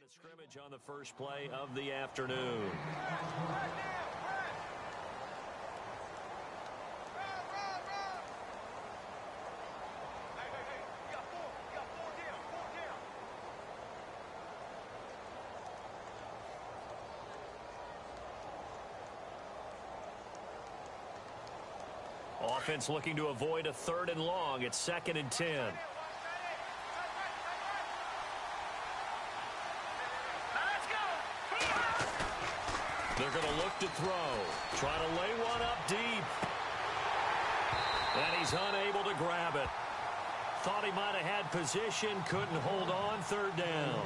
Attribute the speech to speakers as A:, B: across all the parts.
A: of scrimmage on the first play of the afternoon. Offense looking to avoid a 3rd and long. It's 2nd and 10. They're going to look to throw. Try to lay one up deep. And he's unable to grab it. Thought he might have had position. Couldn't hold on. 3rd down.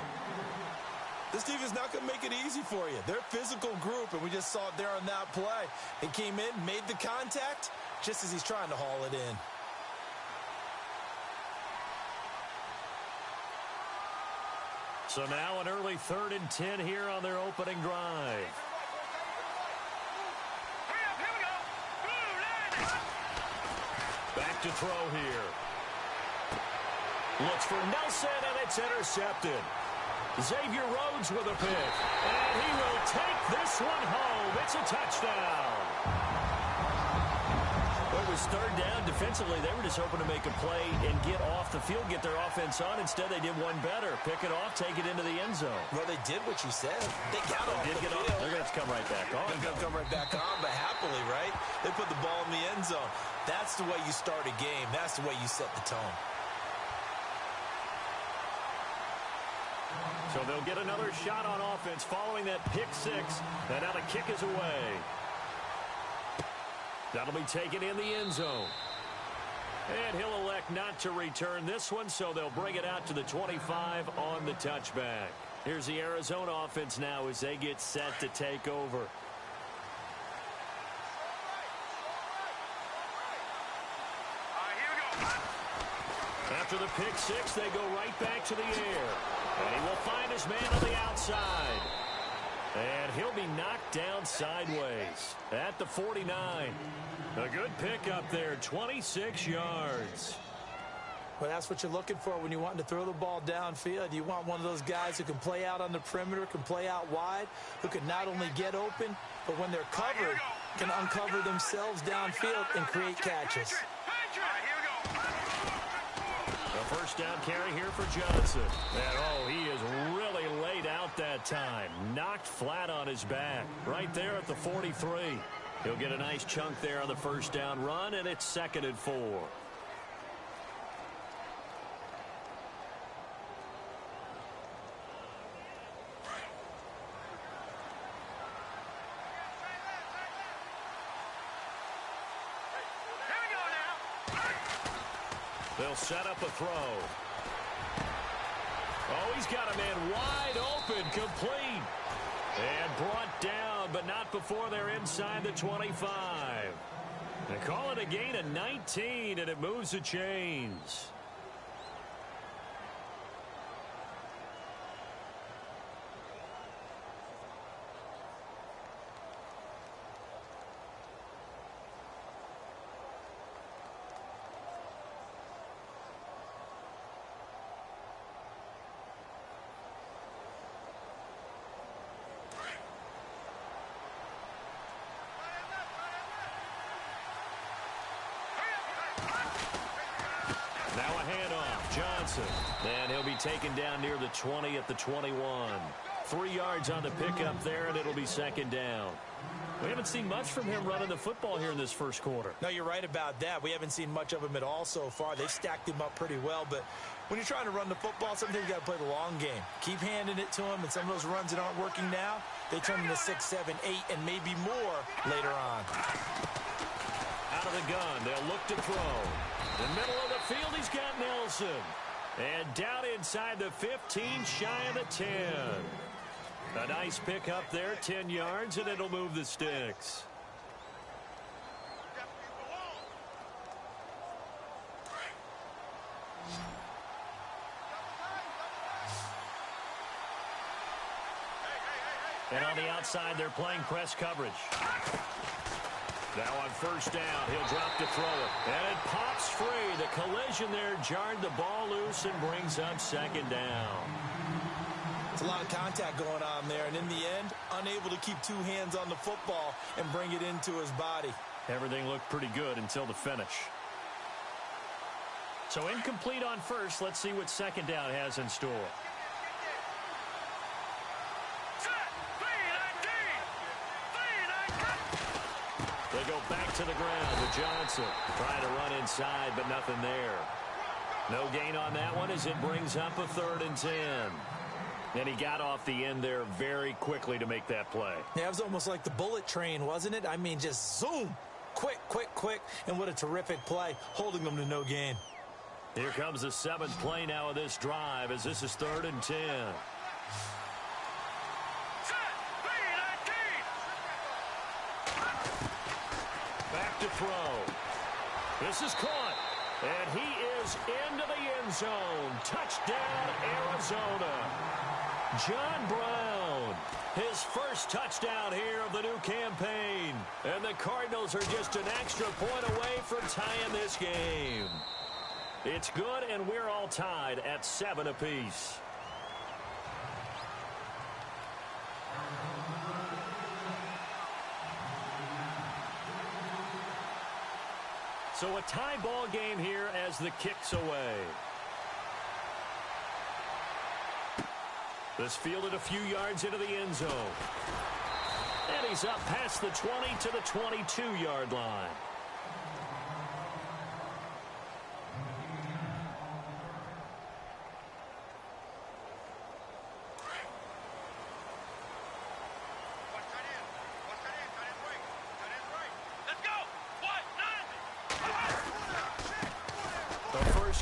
B: This defense is not going to make it easy for you. They're a physical group, and we just saw it there on that play. He came in, made the contact, just as he's trying to haul it in.
A: So now an early 3rd and 10 here on their opening drive. Back to throw here. Looks for Nelson, and it's intercepted. Xavier Rhodes with a pick. And he will take this one home. It's a touchdown. Well, it was 3rd down. Defensively, they were just hoping to make a play and get off the field, get their offense on. Instead, they did one better. Pick it off, take it into the end zone.
B: Well, they did what you said. They got off the field.
A: They're going to have to come right back on.
B: They're going to come right back on, but happily, right? They put the ball in the end zone. That's the way you start a game. That's the way you set the tone.
A: So they'll get another shot on offense following that pick 6. And now the kick is away. That'll be taken in the end zone. And he'll elect not to return this one, so they'll bring it out to the 25 on the touchback. Here's the Arizona offense now as they get set to take over. After the pick 6, they go right back to the air. And he will find his man on the outside. And he'll be knocked down sideways at the 49. A good pick up there, 26 yards.
B: Well, that's what you're looking for when you want to throw the ball downfield. You want one of those guys who can play out on the perimeter, can play out wide, who can not only get open, but when they're covered, can uncover themselves downfield and create catches.
A: A first down carry here for Johnson. And, he is really laid out that time. Knocked flat on his back. Right there at the 43. He'll get a nice chunk there on the first down run, and it's 2nd and 4. They'll set up a throw. He's got a man wide open, complete. And brought down, but not before they're inside the 25. They call it a gain of 19, and it moves the chains. Now a handoff, Johnson. And he'll be taken down near the 20 at the 21. 3 yards on the pickup there, and it'll be 2nd down. We haven't seen much from him running the football here in this first quarter.
B: No, you're right about that. We haven't seen much of him at all so far. They've stacked him up pretty well, but when you're trying to run the football, sometimes you got to play the long game. Keep handing it to him, and some of those runs that aren't working now, they turn into 6, 7, 8, and maybe more later on.
A: Out of the gun, they'll look to throw. In the middle of the field, he's got Nelson. And down inside the 15, shy of the 10. A nice pick up there, 10 yards, and it'll move the sticks. And on the outside, they're playing press coverage. Now on first down, he'll drop to throw it. And it pops free. The collision there jarred the ball loose and brings up 2nd down.
B: It's a lot of contact going on there, and in the end, unable to keep two hands on the football and bring it into his body.
A: Everything looked pretty good until the finish. So incomplete on first. Let's see what second down has in store. They go back to the ground with Johnson. Trying to run inside, but nothing there. No gain on that one as it brings up a 3rd and 10. And he got off the end there very quickly to make that play.
B: Yeah, it was almost like the bullet train, wasn't it? I mean, just zoom. Quick, quick, quick. And what a terrific play, holding them to no gain.
A: Here comes the 7th play now of this drive as this is 3rd and 10. Back to throw. This is caught. And he is into the end zone. Touchdown, Arizona. John Brown, his first touchdown here of the new campaign. And the Cardinals are just an extra point away from tying this game. It's good, and we're all tied at 7 apiece. So a tie ball game here as the kick's away. This fielded a few yards into the end zone. And he's up past the 20 to the 22-yard line.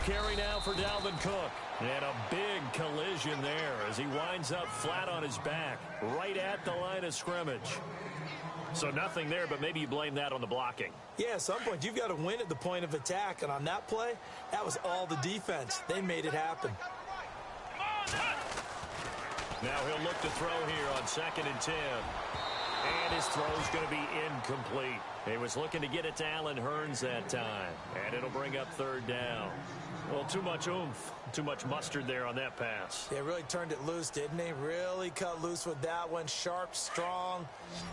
A: Carry now for Dalvin Cook. And a big collision there as he winds up flat on his back, right at the line of scrimmage. So nothing there, but maybe you blame that on the blocking.
B: Yeah, at some point, you've got to win at the point of attack. And on that play, that was all the defense. They made it happen.
A: Now he'll look to throw here on 2nd and 10. And his throw's going to be incomplete. He was looking to get it to Allen Hurns that time. And it'll bring up 3rd down. Well, too much oomph, too much mustard there on that pass.
B: They really turned it loose, didn't they? Really cut loose with that one. Sharp, strong.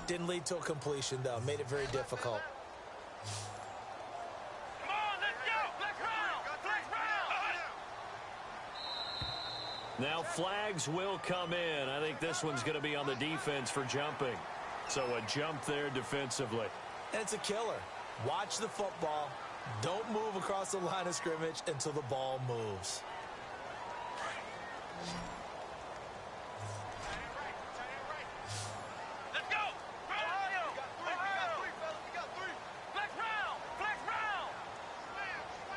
B: Didn't lead to a completion, though. Made it very difficult.
C: Come on, let's go. Flex round. Flex round.
A: Now flags will come in. I think this one's going to be on the defense for jumping. So a jump there defensively.
B: And it's a killer. Watch the football. Don't move across the line of scrimmage until the ball moves.
C: Let's go. Ohio. Ohio. We got three. Flex round. Flex round.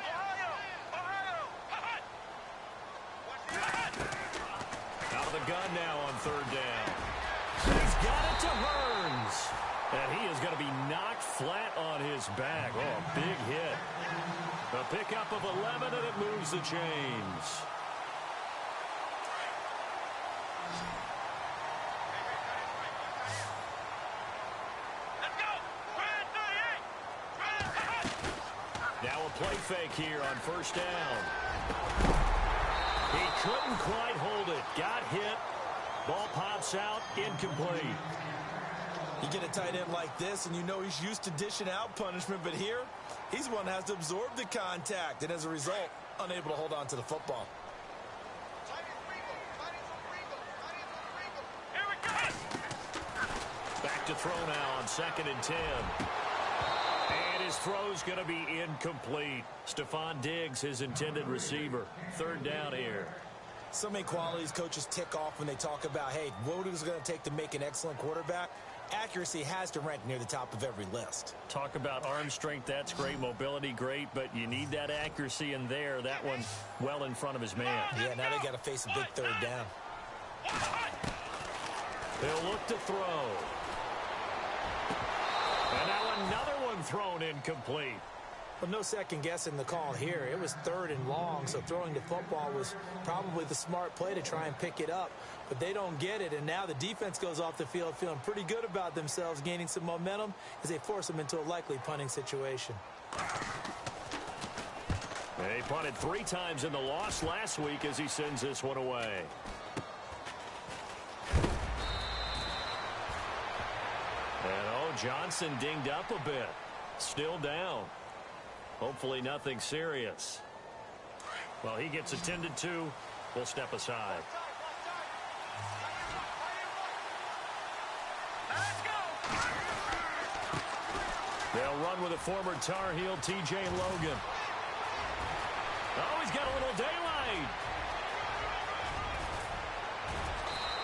C: Ohio. Ohio.
A: Out of the gun now on 3rd down. He's got it to Hurns. And he is going to be knocked flat on his back. Oh, a big hit. A pickup of 11, and it moves the chains.
C: Let's go.
A: Now a play fake here on 1st down. He couldn't quite hold it. Got hit. Ball pops out. Incomplete.
B: You get a tight end like this, and you know he's used to dishing out punishment, but here, he's one that has to absorb the contact, and as a result, unable to hold on to the football.
C: Here we go.
A: Back to throw now on 2nd and 10. And his throw's going to be incomplete. Stephon Diggs, his intended receiver. 3rd down here.
B: So many qualities coaches tick off when they talk about, hey, what is it going to take to make an excellent quarterback? Accuracy has to rank near the top of every list.
A: Talk about arm strength, that's great. Mobility, great, but you need that accuracy in there. That one well in front of his man.
B: Yeah, now they got to face a big 3rd down.
A: They'll look to throw. And now another one thrown incomplete.
B: Well, no second guessing the call here. It was 3rd and long, so throwing the football was probably the smart play to try and pick it up. But they don't get it, and now the defense goes off the field feeling pretty good about themselves, gaining some momentum as they force them into a likely punting situation.
A: They punted 3 times in the loss last week as he sends this one away. Johnson dinged up a bit. Still down. Hopefully nothing serious. Well, he gets attended to. We'll step aside. They'll run with a former Tar Heel, T.J. Logan. Oh, he's got a little daylight.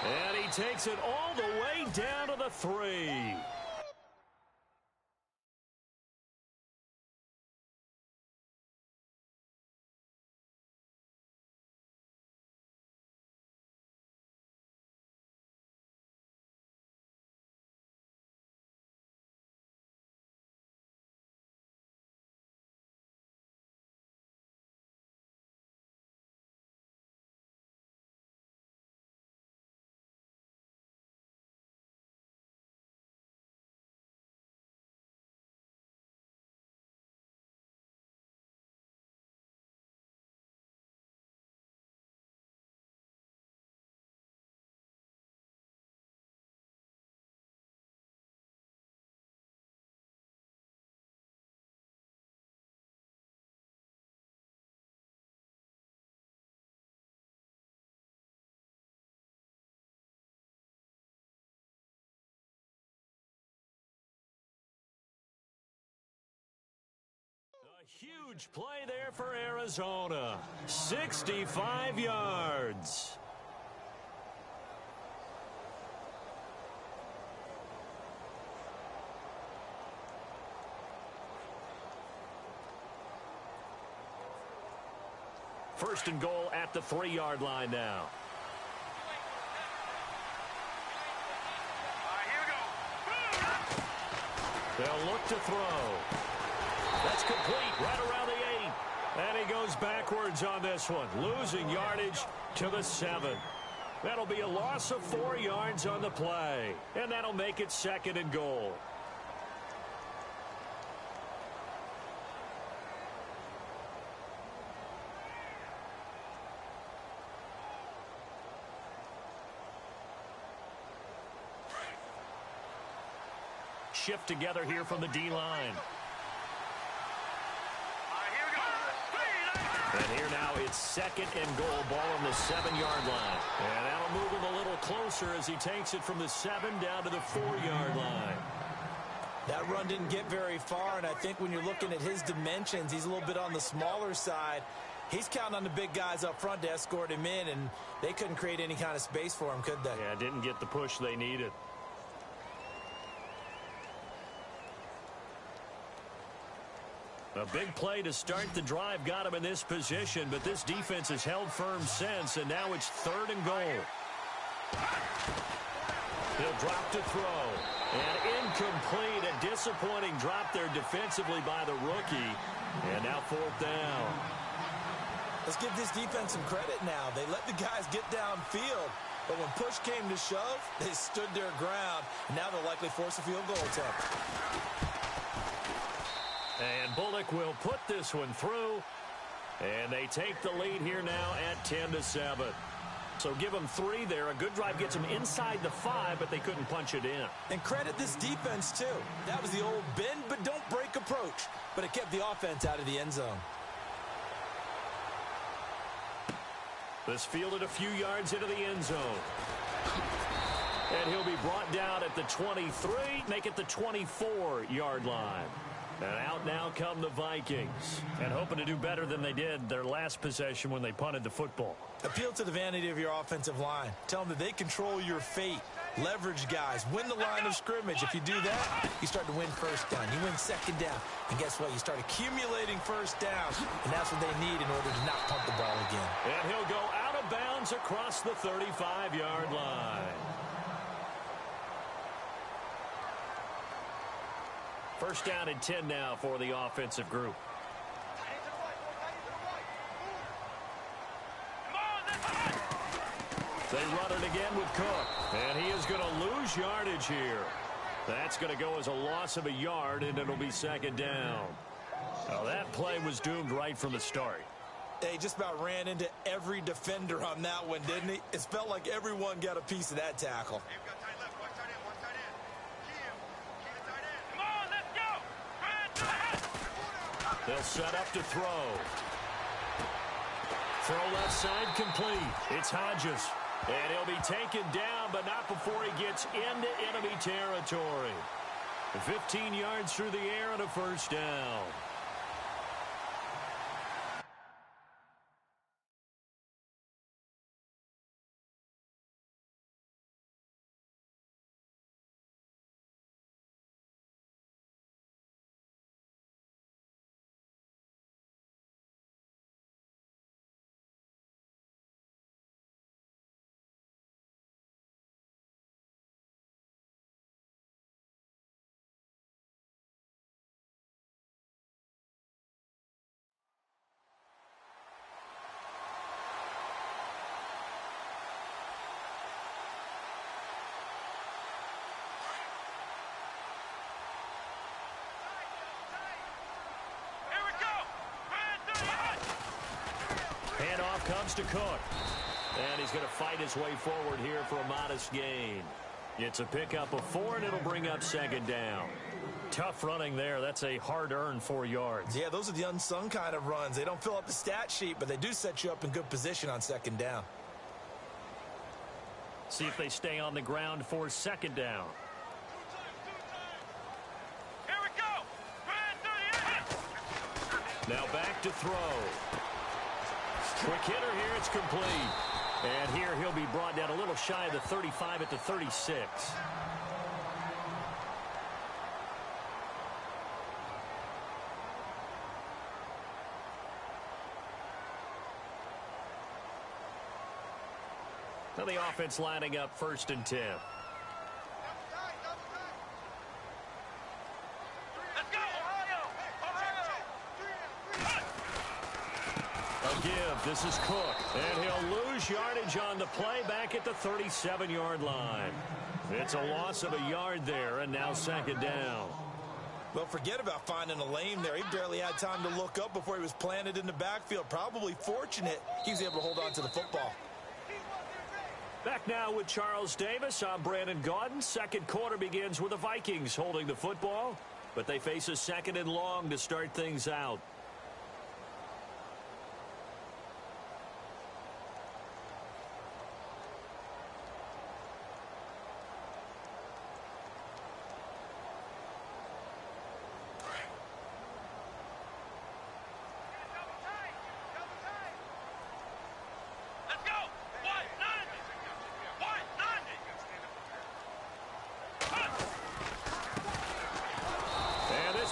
A: And he takes it all the way down to the 3. A huge play there for Arizona. 65 yards. First and goal at the 3-yard line now. They'll look to throw. That's complete right around the 8. And he goes backwards on this one, losing yardage to the 7. That'll be a loss of 4 yards on the play. And that'll make it 2nd and goal. Shift together here from the D-line. And here now it's 2nd and goal, ball on the 7-yard line. And that'll move him a little closer as he takes it from the 7 down to the 4-yard line.
B: That run didn't get very far, and I think when you're looking at his dimensions, he's a little bit on the smaller side. He's counting on the big guys up front to escort him in, and they couldn't create any kind of space for him, could they?
A: Yeah, didn't get the push they needed. A big play to start the drive got him in this position, but this defense has held firm since, and now it's 3rd and goal. He'll drop to throw. And incomplete. A disappointing drop there defensively by the rookie. And now 4th down.
B: Let's give this defense some credit now. They let the guys get downfield, but when push came to shove, they stood their ground. Now they'll likely force a field goal attempt.
A: And Bullock will put this one through. And they take the lead here now at 10-7. So give them 3 there. A good drive gets them inside the 5, but they couldn't punch it in.
B: And credit this defense, too. That was the old bend but don't break approach. But it kept the offense out of the end zone.
A: This fielded a few yards into the end zone. And he'll be brought down at the 23, make it the 24-yard line. And out now come the Vikings. And hoping to do better than they did their last possession when they punted the football.
B: Appeal to the vanity of your offensive line. Tell them that they control your fate. Leverage guys. Win the line of scrimmage. If you do that, you start to win first down. You win 2nd down. And guess what? You start accumulating first downs. And that's what they need in order to not punt the ball again.
A: And he'll go out of bounds across the 35-yard line. First down and 10 now for the offensive group. They run it again with Cook. And he is going to lose yardage here. That's going to go as a loss of a yard, and it'll be 2nd down. Now that play was doomed right from the start.
B: They just about ran into every defender on that one, didn't he? It felt like everyone got a piece of that tackle.
C: You've got tight left, one tight end, one tight end. Key the tight end.
A: They'll set up to throw. Throw left side complete. It's Hodges. And he'll be taken down, but not before he gets into enemy territory. 15 yards through the air and a first down. Handoff comes to Cook. And he's going to fight his way forward here for a modest gain. It's a pickup of 4, and it'll bring up second down. Tough running there. That's a hard-earned 4 yards.
B: Yeah, those are the unsung kind of runs. They don't fill up the stat sheet, but they do set you up in good position on second down.
A: See if they stay on the ground for second down.
C: Here we go.
A: Now back to throw. Quick hitter here. It's complete. And here he'll be brought down a little shy of the 35 at the 36. Now the offense lining up 1st and 10.
C: Let's go, Ohio.
A: A give. This is Cook. And he'll lose yardage on the play back at the 37-yard line. It's a loss of a yard there, and now second down.
B: Well, forget about finding a lane there. He barely had time to look up before he was planted in the backfield. Probably fortunate he was able to hold on to the football.
A: Back now with Charles Davis. I'm Brandon Gaudin. Second quarter begins with the Vikings holding the football, but they face a 2nd and long to start things out.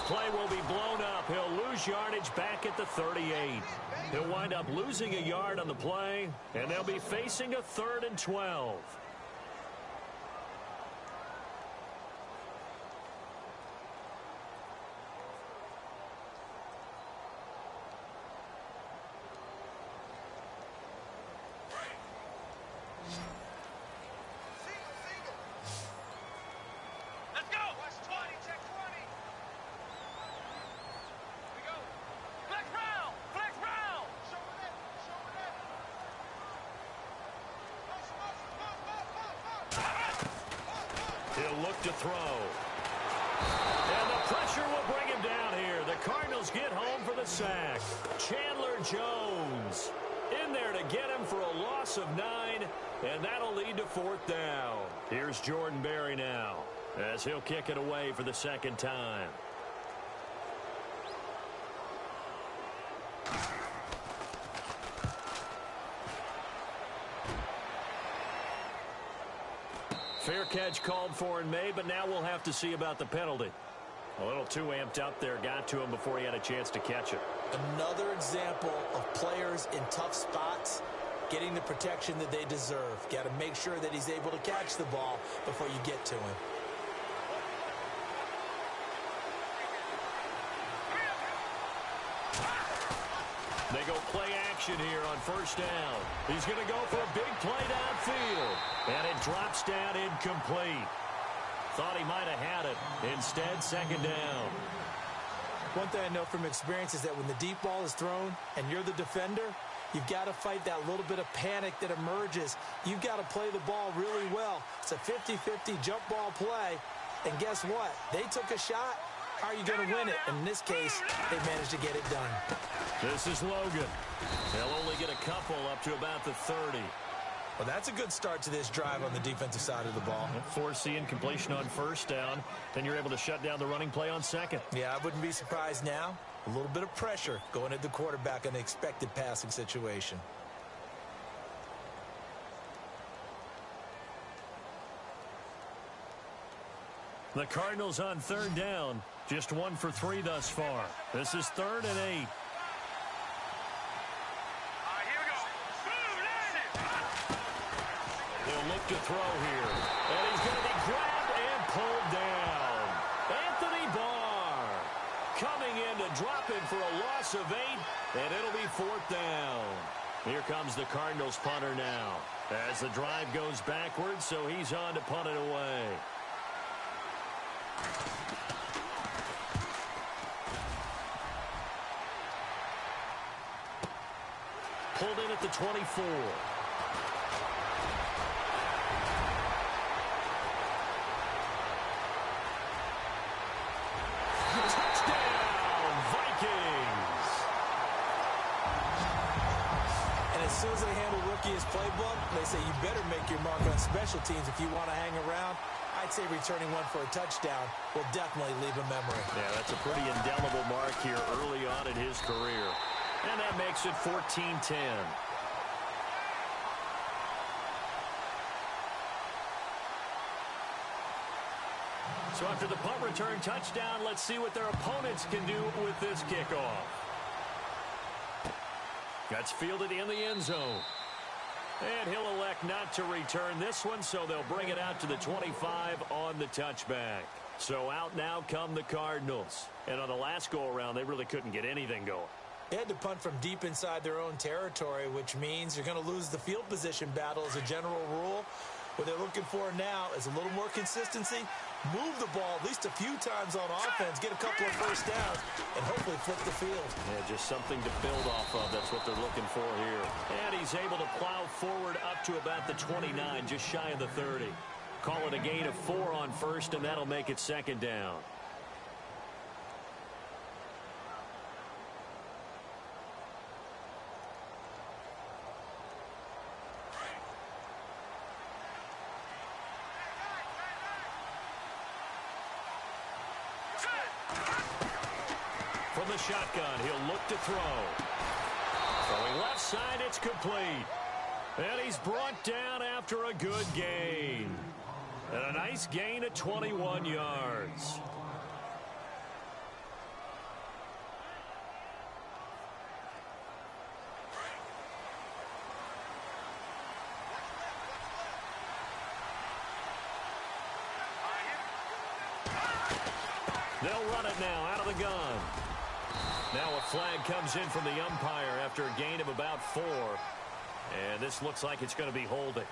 A: Play will be blown up. He'll lose yardage back at the 38. He'll wind up losing a yard on the play, and they'll be facing a 3rd and 12. He'll look to throw. And the pressure will bring him down here. The Cardinals get home for the sack. Chandler Jones in there to get him for a loss of 9, and that'll lead to 4th down. Here's Jordan Berry now as he'll kick it away for the 2nd time. Fair catch called for and made, but now we'll have to see about the penalty. A little too amped up there, got to him before he had a chance to catch it.
B: Another example of players in tough spots getting the protection that they deserve. Got to make sure that he's able to catch the ball before you get to him.
A: They go play action here on 1st down. He's going to go for a big play downfield. And it drops down incomplete. Thought he might have had it. Instead, 2nd down.
B: One thing I know from experience is that when the deep ball is thrown and you're the defender, you've got to fight that little bit of panic that emerges. You've got to play the ball really well. It's a 50-50 jump ball play. And guess what? They took a shot. How are you going to win it? In this case, they managed to get it done.
A: This is Logan. They'll only get a couple up to about the 30.
B: Well, that's a good start to this drive on the defensive side of the ball.
A: Forcing completion on first down. Then you're able to shut down the running play on second.
B: Yeah, I wouldn't be surprised now. A little bit of pressure going at the quarterback in the expected passing situation.
A: The Cardinals on third down. Just 1 for 3 thus far. This is 3rd and 8. He'll look to throw here. And he's going to be grabbed and pulled down. Anthony Barr coming in to drop him for a loss of 8. And it'll be 4th down. Here comes the Cardinals punter now. As the drive goes backwards, so he's on to punt it away. Pulled in at the 24. Touchdown, Vikings!
B: And as soon as they handle Rookie's playbook, they say you better make your mark on special teams if you want to hang around. I'd say returning one for a touchdown will definitely leave a memory.
A: Yeah, that's a pretty indelible mark here early on in his career. And that makes it 14-10. So after the punt return touchdown, let's see what their opponents can do with this kickoff. That's fielded in the end zone. And he'll elect not to return this one, so they'll bring it out to the 25 on the touchback. So out now come the Cardinals. And on the last go-around, they really couldn't get anything going.
B: They had to punt from deep inside their own territory, which means you're going to lose the field position battle as a general rule. What they're looking for now is a little more consistency, move the ball at least a few times on offense, get a couple of first downs, and hopefully flip the field.
A: Yeah, just something to build off of. That's what they're looking for here. And he's able to plow forward up to about the 29, just shy of the 30. Call it a gain of 4 on first, and that'll make it 2nd down. From the shotgun, he'll look to throw. Throwing left side, it's complete. And he's brought down after a good gain. And a nice gain of 21 yards. They'll run it now out of the gun. Now a flag comes in from the umpire after a gain of about 4. And this looks like it's going to be holding.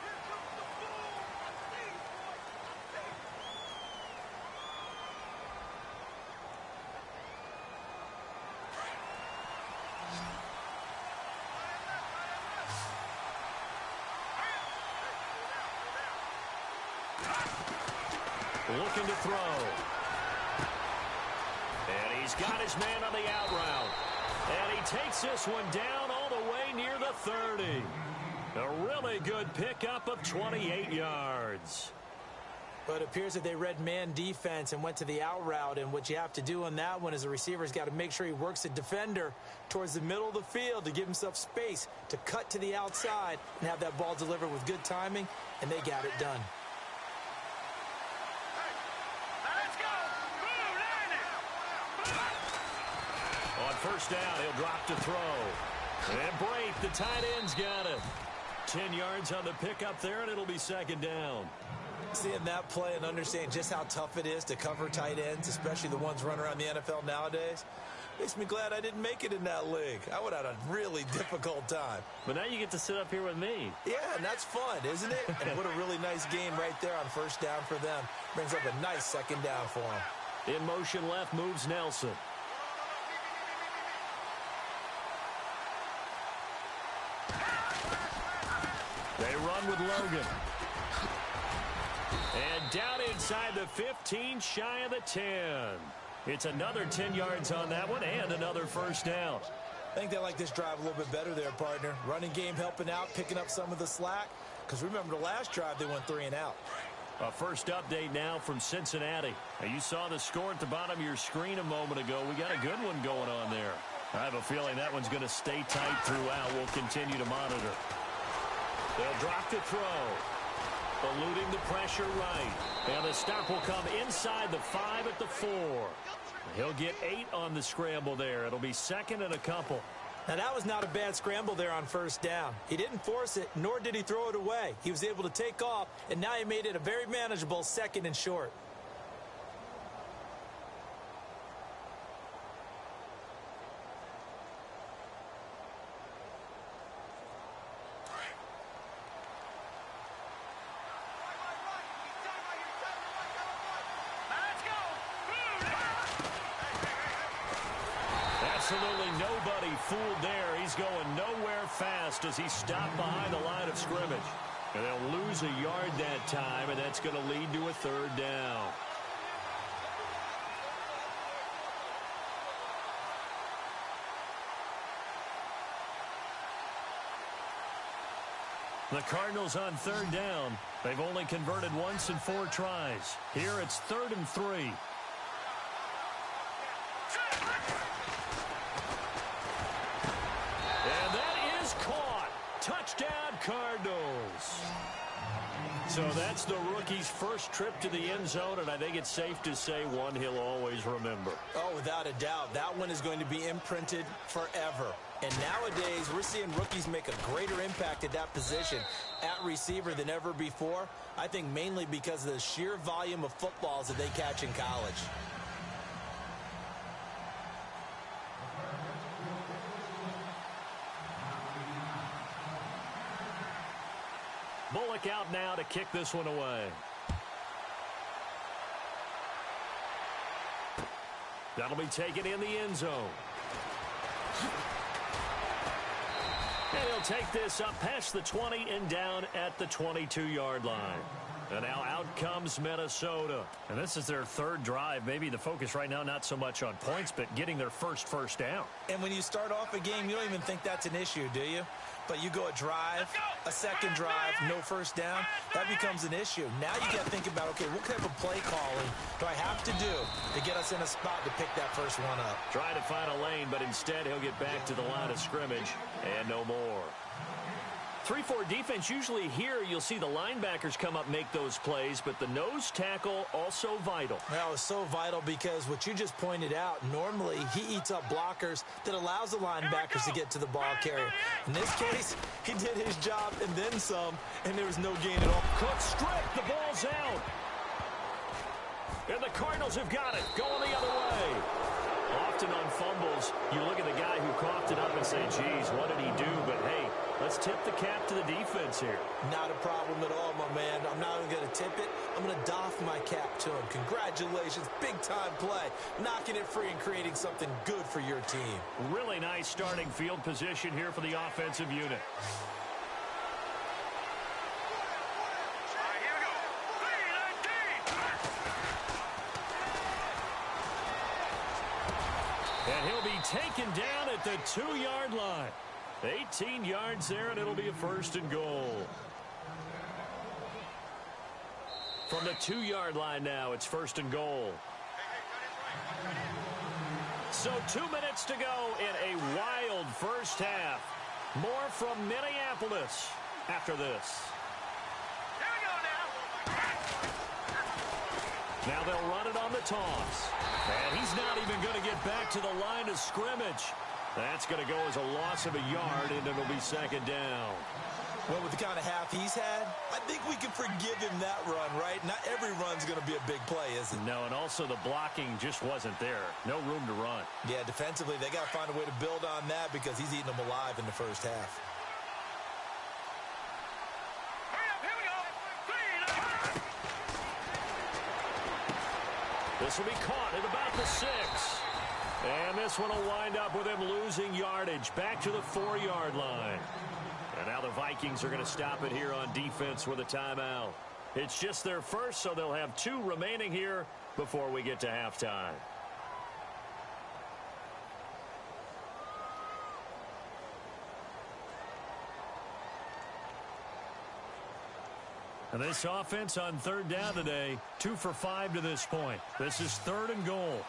A: Looking to throw. And he's got his man on the out route. And he takes this one down all the way near the 30. A really good pickup of 28 yards.
B: But it appears that they read man defense and went to the out route. And what you have to do on that one is the receiver's got to make sure he works the defender towards the middle of the field to give himself space to cut to the outside and have that ball delivered with good timing. And they got it done.
A: On first down, he'll drop to throw. And Brate, the tight end's got it. 10 yards on the pickup there, and it'll be 2nd down.
B: Seeing that play and understanding just how tough it is to cover tight ends, especially the ones running around the NFL nowadays, makes me glad I didn't make it in that league. I would have had a really difficult time.
A: But now you get to sit up here with me.
B: Yeah, and that's fun, isn't it? And what a really nice game right there on first down for them. Brings up a nice 2nd down for them.
A: In motion left moves Nelson. They run with Logan. And down inside the 15, shy of the 10. It's another 10 yards on that one and another first down.
B: I think they like this drive a little bit better there, partner. Running game helping out, picking up some of the slack. Because remember, the last drive, they went 3 and out.
A: A first update now from Cincinnati. Now, you saw the score at the bottom of your screen a moment ago. We got a good one going on there. I have a feeling that one's going to stay tight throughout. We'll continue to monitor. They'll drop to throw. Eluding the pressure right. And the stop will come inside the 5 at the 4. He'll get 8 on the scramble there. It'll be second and a couple.
B: Now, that was not a bad scramble there on first down. He didn't force it, nor did he throw it away. He was able to take off, and now he made it a very manageable second and short.
A: Absolutely nobody fooled there. He's going nowhere fast as he stopped behind the line of scrimmage. And they'll lose a yard that time, and that's going to lead to a third down. The Cardinals on third down. They've only converted once in 4 tries. Here it's 3rd and 3. Touchdown, Cardinals. So that's the rookie's first trip to the end zone, and I think it's safe to say one he'll always remember.
B: Oh, without a doubt. That one is going to be imprinted forever. And nowadays, we're seeing rookies make a greater impact at that position at receiver than ever before. I think mainly because of the sheer volume of footballs that they catch in college.
A: Bullock out now to kick this one away. That'll be taken in the end zone. And he'll take this up past the 20 and down at the 22-yard line. And now out comes Minnesota. And this is their 3rd drive. Maybe the focus right now not so much on points, but getting their first down.
B: And when you start off a game, you don't even think that's an issue, do you? But you go a drive, a second drive, no first down, that becomes an issue. Now you got to think about, okay, what type of play calling do I have to do to get us in a spot to pick that first one up?
A: Trying to find a lane, but instead he'll get back to the line of scrimmage and no more. 3-4 defense, usually here you'll see the linebackers come up, make those plays, but the nose tackle also vital.
B: Well, it's so vital because what you just pointed out, normally he eats up blockers that allows the linebackers to get to the ball carrier. In this case, he did his job and then some, and there was no gain at all.
A: Cook strike, the ball's out. And the Cardinals have got it, going the other way. Often on fumbles, you look at the guy who coughed it up and say, geez, what did he do? But hey, let's tip the cap to the defense here.
B: Not a problem at all, my man. I'm not even going to tip it. I'm going to doff my cap to him. Congratulations. Big-time play. Knocking it free and creating something good for your team.
A: Really nice starting field position here for the offensive unit. And he'll be taken down at the 2-yard line. 18 yards there, and it'll be a 1st and goal. From the 2-yard line now, it's 1st and goal. So 2 minutes to go in a wild first half. More from Minneapolis after this. Now they'll run it on the toss. And he's not even going to get back to the line of scrimmage. That's going to go as a loss of a yard, and it'll be 2nd down.
B: Well, with the kind of half he's had, I think we can forgive him that run, right? Not every run's going to be a big play, is it?
A: No, and also the blocking just wasn't there. No room to run.
B: Yeah, defensively, they got to find a way to build on that because he's eating them alive in the first half.
A: This will be caught at about the 6. And this one will wind up with him losing yardage back to the 4-yard line. And now the Vikings are going to stop it here on defense with a timeout. It's just their first, so they'll have 2 remaining here before we get to halftime. And this offense on third down today, 2 for 5 to this point. This is 3rd and goal.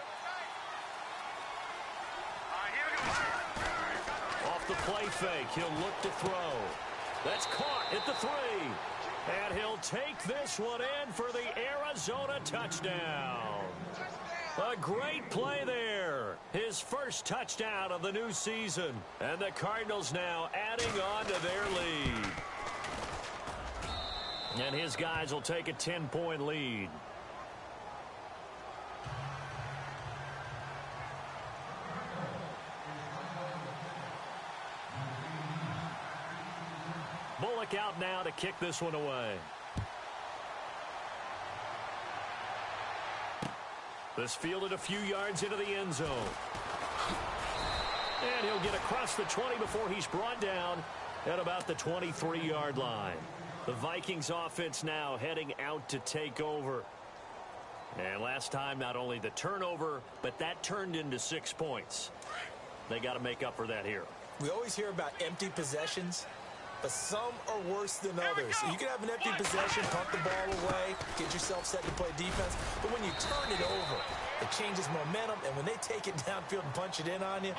A: Off the play fake, he'll look to throw. That's caught at the 3. And he'll take this one in for the Arizona touchdown. A great play there. His first touchdown of the new season. And the Cardinals now adding on to their lead. And his guys will take a 10-point lead. Bullock out now to kick this one away. This fielded a few yards into the end zone. And he'll get across the 20 before he's brought down at about the 23-yard line. The Vikings offense now heading out to take over. And last time, not only the turnover, but that turned into 6 points. They got to make up for that here.
B: We always hear about empty possessions, but some are worse than others. You can have an empty possession, punt the ball away, get yourself set to play defense, but when you turn it over, it changes momentum, and when they take it downfield and punch it in on you,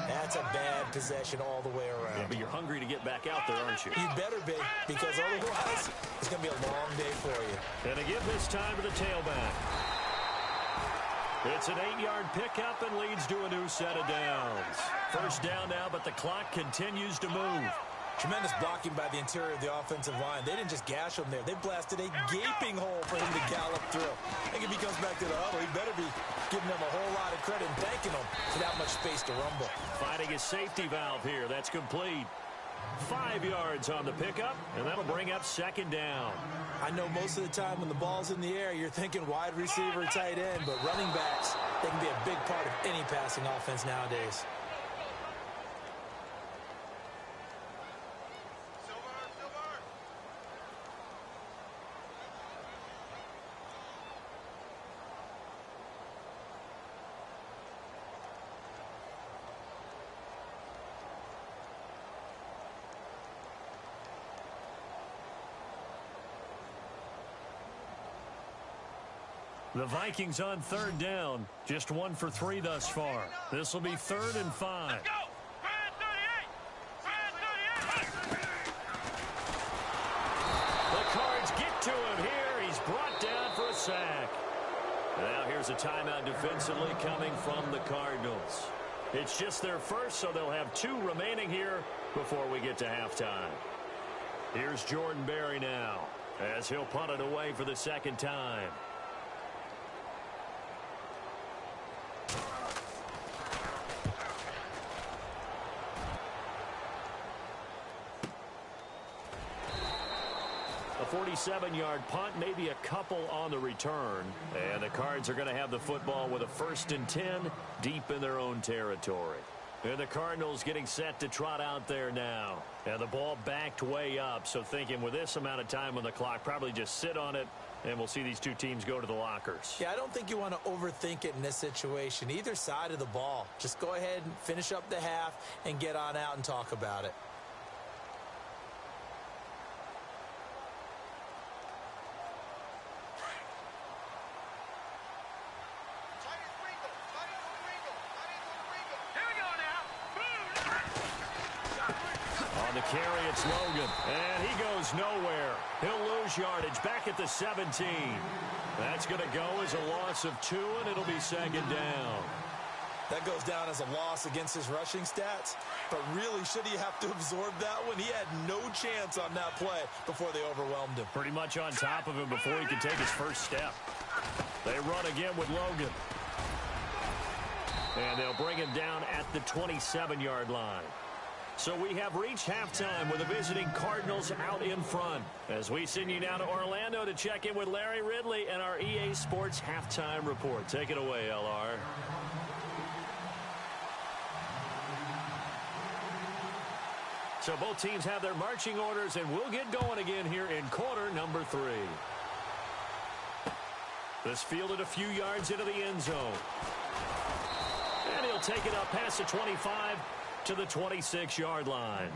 B: that's a bad possession all the way around.
A: Yeah, but you're hungry to get back out there, aren't you?
B: You better be, because otherwise, it's going to be a long day for you.
A: And to give this time to the tailback. It's an 8-yard pickup and leads to a new set of downs. First down now, but the clock continues to move.
B: Tremendous blocking by the interior of the offensive line. They didn't just gash him there. They blasted a gaping hole for him to gallop through. I think if he comes back to the huddle, he better be giving them a whole lot of credit and thanking them for that much space to rumble.
A: Finding his safety valve here. That's complete. 5 yards on the pickup, and that'll bring up second down.
B: I know most of the time when the ball's in the air, you're thinking wide receiver, tight end, but running backs, they can be a big part of any passing offense nowadays.
A: The Vikings on third down. Just 1 for 3 thus far. This will be 3rd and 5. The Cards get to him here. He's brought down for a sack. Now here's a timeout defensively coming from the Cardinals. It's just their first, so they'll have 2 remaining here before we get to halftime. Here's Jordan Berry now as he'll punt it away for the second time. A 47-yard punt, maybe a couple on the return. And the Cards are going to have the football with a 1st and 10 deep in their own territory. And the Cardinals getting set to trot out there now. And the ball backed way up, so thinking with this amount of time on the clock, probably just sit on it, and we'll see these 2 teams go to the lockers.
B: Yeah, I don't think you want to overthink it in this situation. Either side of the ball. Just go ahead and finish up the half and get on out and talk about it.
A: Carry, it's Logan, and he goes nowhere. He'll lose yardage back at the 17. That's going to go as a loss of 2, and it'll be second down.
B: That goes down as a loss against his rushing stats, but really, should he have to absorb that one? He had no chance on that play before they overwhelmed him.
A: Pretty much on top of him before he could take his first step. They run again with Logan. And they'll bring him down at the 27-yard line. So we have reached halftime with the visiting Cardinals out in front. As we send you now to Orlando to check in with Larry Ridley and our EA Sports Halftime Report. Take it away, LR. So both teams have their marching orders, and we'll get going again here in quarter number 3. This fielded a few yards into the end zone. And he'll take it up past the 25 to the 26-yard line.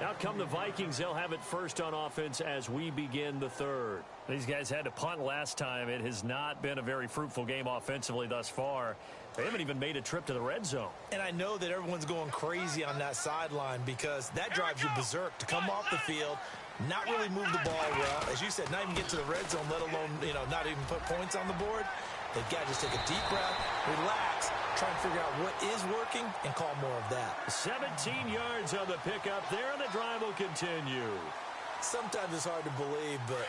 A: Out come the Vikings. They'll have it first on offense as we begin the third. These guys had to punt last time. It has not been a very fruitful game offensively thus far. They haven't even made a trip to the red zone.
B: And I know that everyone's going crazy on that sideline because that drives you berserk to come off the field, not really move the ball well. As you said, not even get to the red zone, let alone, not even put points on the board. They've got to just take a deep breath, relax, try and figure out what is working, and call more of that.
A: 17 yards on the pickup there, and the drive will continue.
B: Sometimes it's hard to believe, but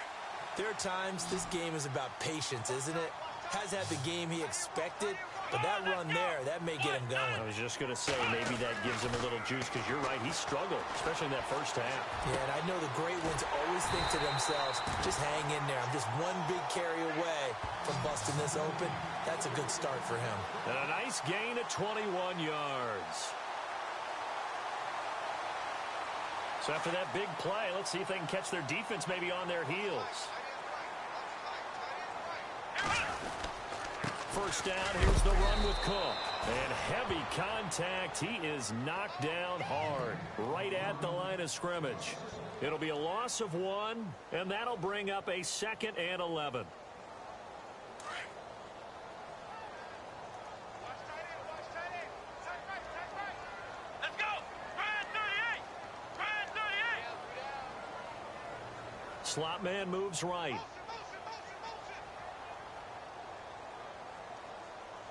B: there are times this game is about patience, isn't it? Has had the game he expected, but that run there, that may get him going.
A: I was just going to say, maybe that gives him a little juice, because you're right, he struggled, especially in that first half.
B: Yeah, and I know the great ones always think to themselves, just hang in there. I'm just one big carry away from busting this open. That's a good start for him.
A: And a nice gain of 21 yards. So after that big play, let's see if they can catch their defense maybe on their heels. First down, here's the run with Cook. And heavy contact. He is knocked down hard, right at the line of scrimmage. It'll be a loss of 1, and that'll bring up a 2nd and 11.
C: Let's go! Ryan 38! Ryan 38!
A: Slot man moves right.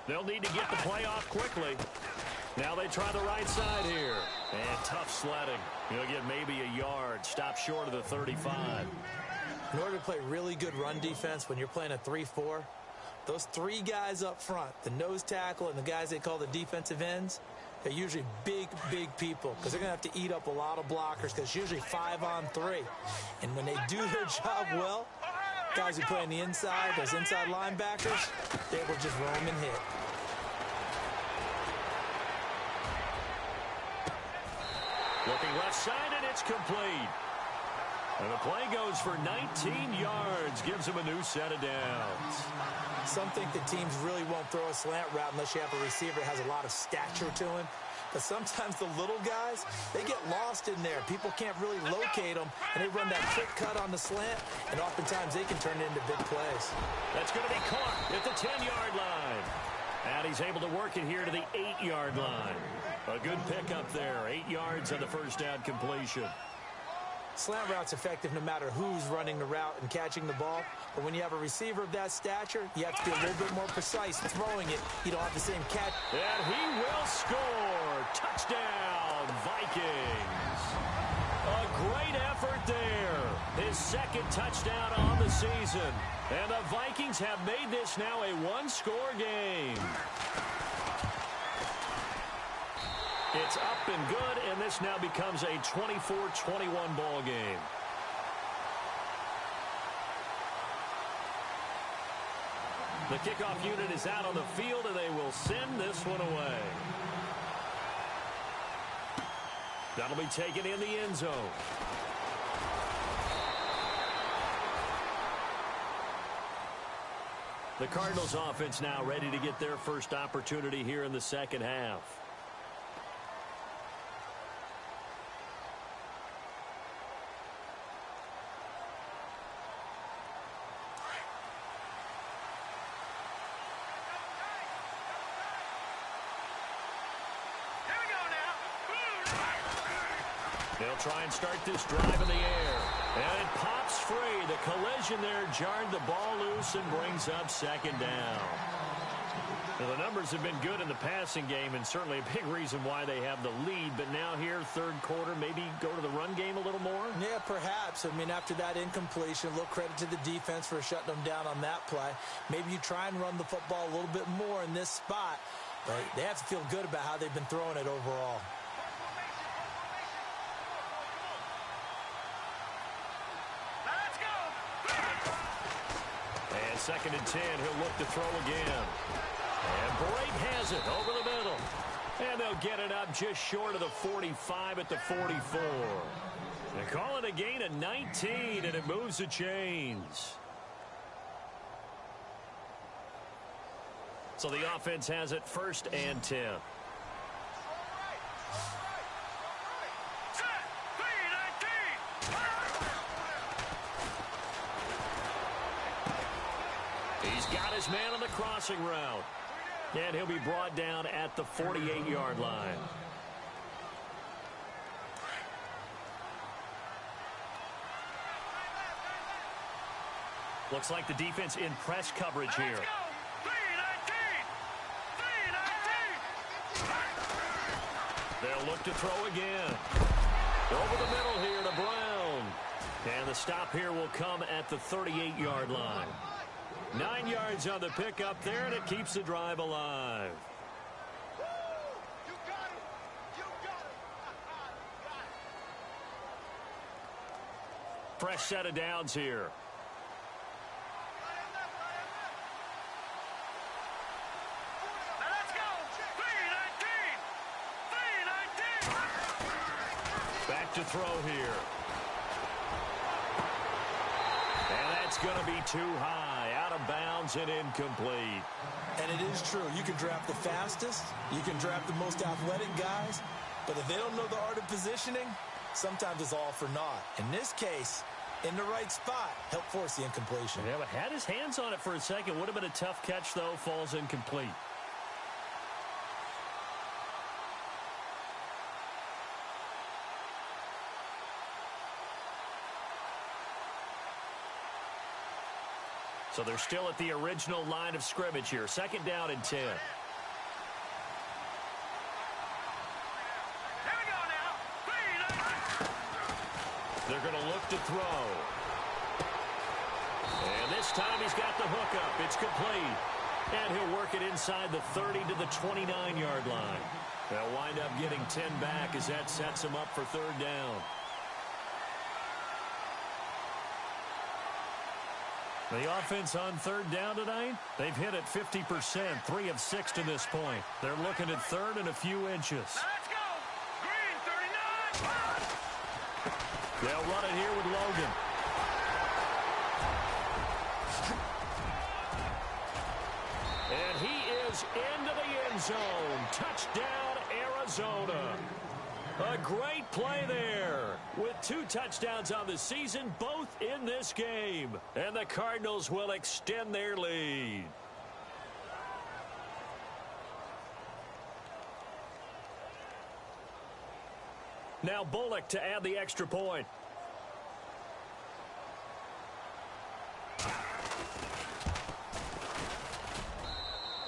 A: They'll need to get the play off quickly. Now they try the right side here. And tough sledding. He'll get maybe a yard. Stop short of the 35.
B: In order to play really good run defense when you're playing a 3-4, those 3 guys up front, the nose tackle and the guys they call the defensive ends, they're usually big, big people because they're going to have to eat up a lot of blockers because it's usually 5 on 3. And when they do their job well, guys who play on the inside, those inside linebackers, they will just roam and hit.
A: Looking left side, and it's complete. And the play goes for 19 yards, gives him a new set of downs.
B: Some think that teams really won't throw a slant route unless you have a receiver that has a lot of stature to him. But sometimes the little guys, they get lost in there. People can't really locate them, and they run that quick cut on the slant, and oftentimes they can turn it into big plays.
A: That's going to be caught at the 10-yard line. And he's able to work it here to the 8-yard line. A good pickup there. 8 yards on the first down completion.
B: Slant route's effective no matter who's running the route and catching the ball. But when you have a receiver of that stature, you have to be a little bit more precise throwing it. You don't have the same catch.
A: And he will score. Touchdown, Vikings. A great effort there. His 2nd touchdown on the season. And the Vikings have made this now a 1-score game. It's up and good, and this now becomes a 24-21 ball game. The kickoff unit is out on the field, and they will send this one away. That'll be taken in the end zone. The Cardinals offense now ready to get their first opportunity here in the second half. They'll try and start this drive in the air. And it pops free. The collision there jarred the ball loose and brings up 2nd down. Now, the numbers have been good in the passing game and certainly a big reason why they have the lead. But now here, 3rd quarter, maybe go to the run game a little more?
B: Yeah, perhaps. I mean, after that incompletion, a little credit to the defense for shutting them down on that play. Maybe you try and run the football a little bit more in this spot. But they have to feel good about how they've been throwing it overall.
A: And 2nd and 10, he'll look to throw again. And Brake has it over the middle. And they'll get it up just short of the 45 at the 44. They call it a gain of 19, and it moves the chains. So the offense has it 1st and 10.
C: Set, 3,
A: He's got his man on the crossing route. And he'll be brought down at the 48-yard line. Looks like the defense in press coverage here. They'll look to throw again. Over the middle here to Brown. And the stop here will come at the 38-yard line. 9 yards on the pickup there, and it keeps the drive alive. Fresh set of downs here. Back to throw here. And that's going to be too high, out of bounds and incomplete.
B: And it is true. You can draft the fastest, you can draft the most athletic guys, but if they don't know the art of positioning, sometimes it's all for naught. In this case, in the right spot, helped force the incompletion.
A: Yeah, but had his hands on it for a second. Would have been a tough catch, though. Falls incomplete. So they're still at the original line of scrimmage here. 2nd down and 10. They're going to look to throw. And this time he's got the hook up. It's complete. And he'll work it inside the 30 to the 29-yard line. They'll wind up getting 10 back as that sets him up for 3rd down. The offense on 3rd down tonight, they've hit it 50%, 3 of 6 to this point. They're looking at 3rd and a few inches.
C: Let's go! Green 39!
A: They'll run it here with Logan. And he is into the end zone. Touchdown, Arizona. A great play there with 2 touchdowns on the season, both in this game. And the Cardinals will extend their lead. Now Bullock to add the extra point.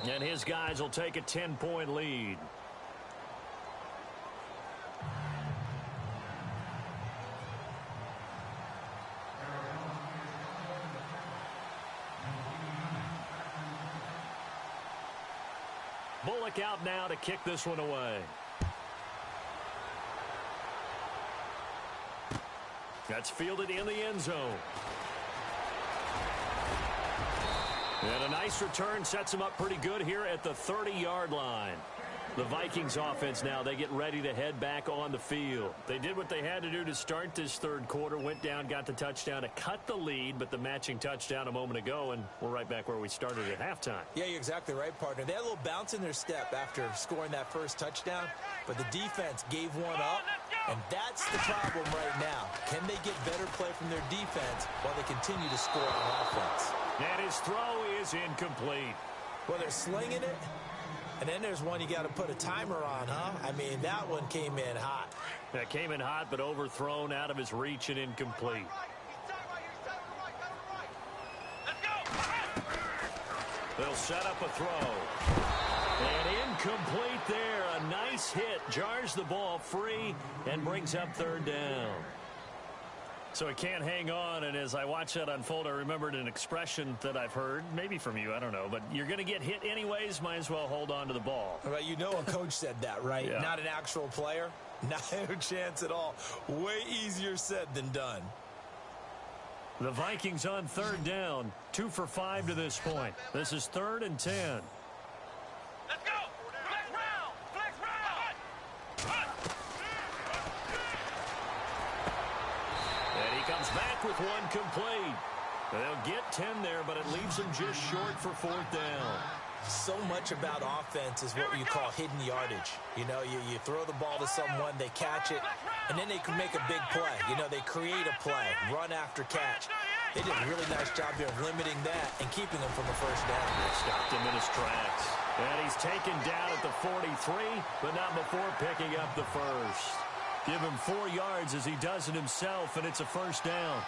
A: And his guys will take a 10-point lead. Bullock out now to kick this one away. That's fielded in the end zone. And a nice return sets him up pretty good here at the 30-yard line. The Vikings offense now, they get ready to head back on the field. They did what they had to do to start this 3rd quarter, went down, got the touchdown to cut the lead, but the matching touchdown a moment ago, and we're right back where we started at halftime.
B: Yeah, you're exactly right, partner. They had a little bounce in their step after scoring that first touchdown, but the defense gave one up, and that's the problem right now. Can they get better play from their defense while they continue to score on offense?
A: And his throw is incomplete.
B: Well, they're slinging it. And then there's one you got to put a timer on, huh? I mean, that one came in hot.
A: That came in hot, but overthrown out of his reach and incomplete. They'll set up a throw. And incomplete there. A nice hit. Jars the ball free and brings up 3rd down. So he can't hang on, and as I watch that unfold, I remembered an expression that I've heard, maybe from you, I don't know, but you're going to get hit anyways, might as well hold on to the ball.
B: Well, you know a coach said that, right?
A: Yeah.
B: Not an actual player. Not a chance at all. Way easier said than done.
A: The Vikings on 3rd down, 2 for 5 to this point. This is 3rd and 10.
C: Let's go! Flex round! Flex round!
A: And he comes back with one complete. They'll get 10 there, but it leaves them just short for 4th down.
B: So much about offense is what you call hidden yardage. You know, you throw the ball to someone, they catch it, and then they can make a big play. You know, they create a play, run after catch. They did a really nice job there of limiting that and keeping him from a first down.
A: They stopped him in his tracks. And he's taken down at the 43, but not before picking up the first. Give him 4 yards as he does it himself, and it's a first down.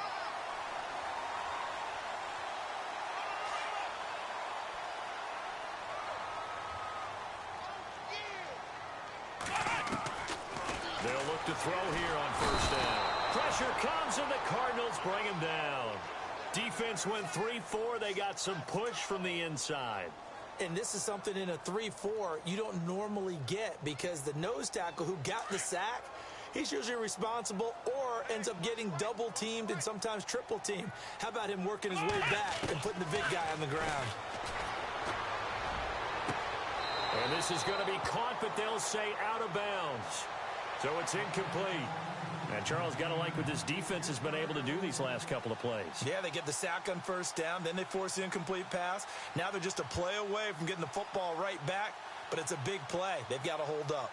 A: They'll look to throw here on first down. Pressure comes, and the Cardinals bring him down. Defense went 3-4. They got some push from the inside.
B: And this is something in a 3-4 you don't normally get because the nose tackle who got the sack, he's usually responsible or ends up getting double-teamed and sometimes triple-teamed. How about him working his way back and putting the big guy on the ground?
A: And this is going to be caught, but they'll say out of bounds. So it's incomplete. And Charles, got to like what this defense has been able to do these last couple of plays.
B: Yeah, they get the sack on first down, then they force the incomplete pass. Now they're just a play away from getting the football right back, but it's a big play. They've got to hold up.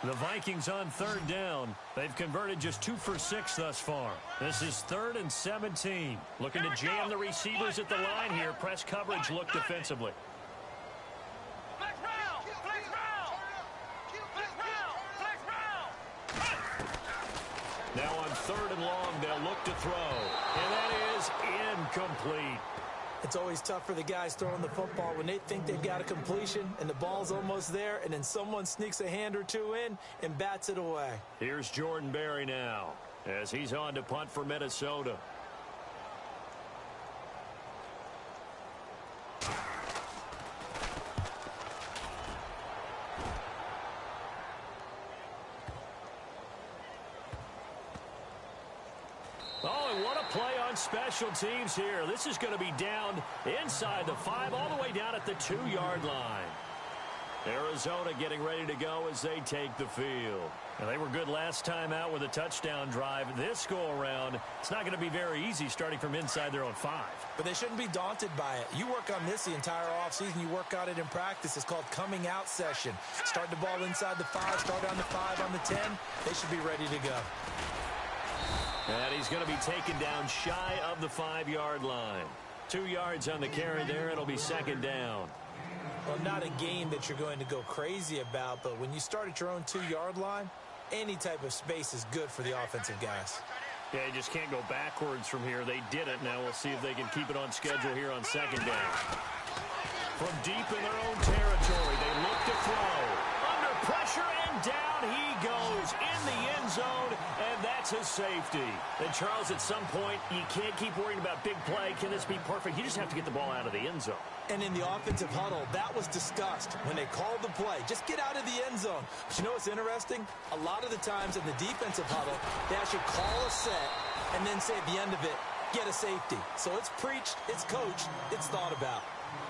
A: The Vikings on third down. They've converted just 2 for 6 thus far. This is 3rd and 17. Looking to jam the receivers at the line here. Press coverage look defensively.
C: Flex round! Flex round! Flex round! Flex round!
A: Now on 3rd and long, they'll look to throw. And that is incomplete.
B: It's always tough for the guys throwing the football when they think they've got a completion and the ball's almost there, and then someone sneaks a hand or two in and bats it away.
A: Here's Jordan Berry now as he's on to punt for Minnesota. Oh, and what a play on special teams here. This is going to be down inside the 5, all the way down at the 2-yard line. Arizona getting ready to go as they take the field. And they were good last time out with a touchdown drive. This go-around, it's not going to be very easy starting from inside their own 5.
B: But they shouldn't be daunted by it. You work on this the entire offseason. You work on it in practice. It's called coming out session. Start the ball inside the 5, start on the 5, on the 10. They should be ready to go.
A: And he's going to be taken down shy of the 5-yard line. 2 yards on the carry there. It'll be 2nd down.
B: Well, not a game that you're going to go crazy about, but when you start at your own 2-yard line, any type of space is good for the offensive guys.
A: Yeah, you just can't go backwards from here. They did it. Now we'll see if they can keep it on schedule here on 2nd down. From deep in their own territory, they look to throw. Under pressure, and down he goes in the end zone, and that's a safety. And, Charles, at some point, you can't keep worrying about big play. Can this be perfect? You just have to get the ball out of the end zone.
B: And in the offensive huddle, that was discussed when they called the play. Just get out of the end zone. But you know what's interesting? A lot of the times in the defensive huddle, they actually call a set and then say at the end of it, get a safety. So it's preached, it's coached, it's thought about.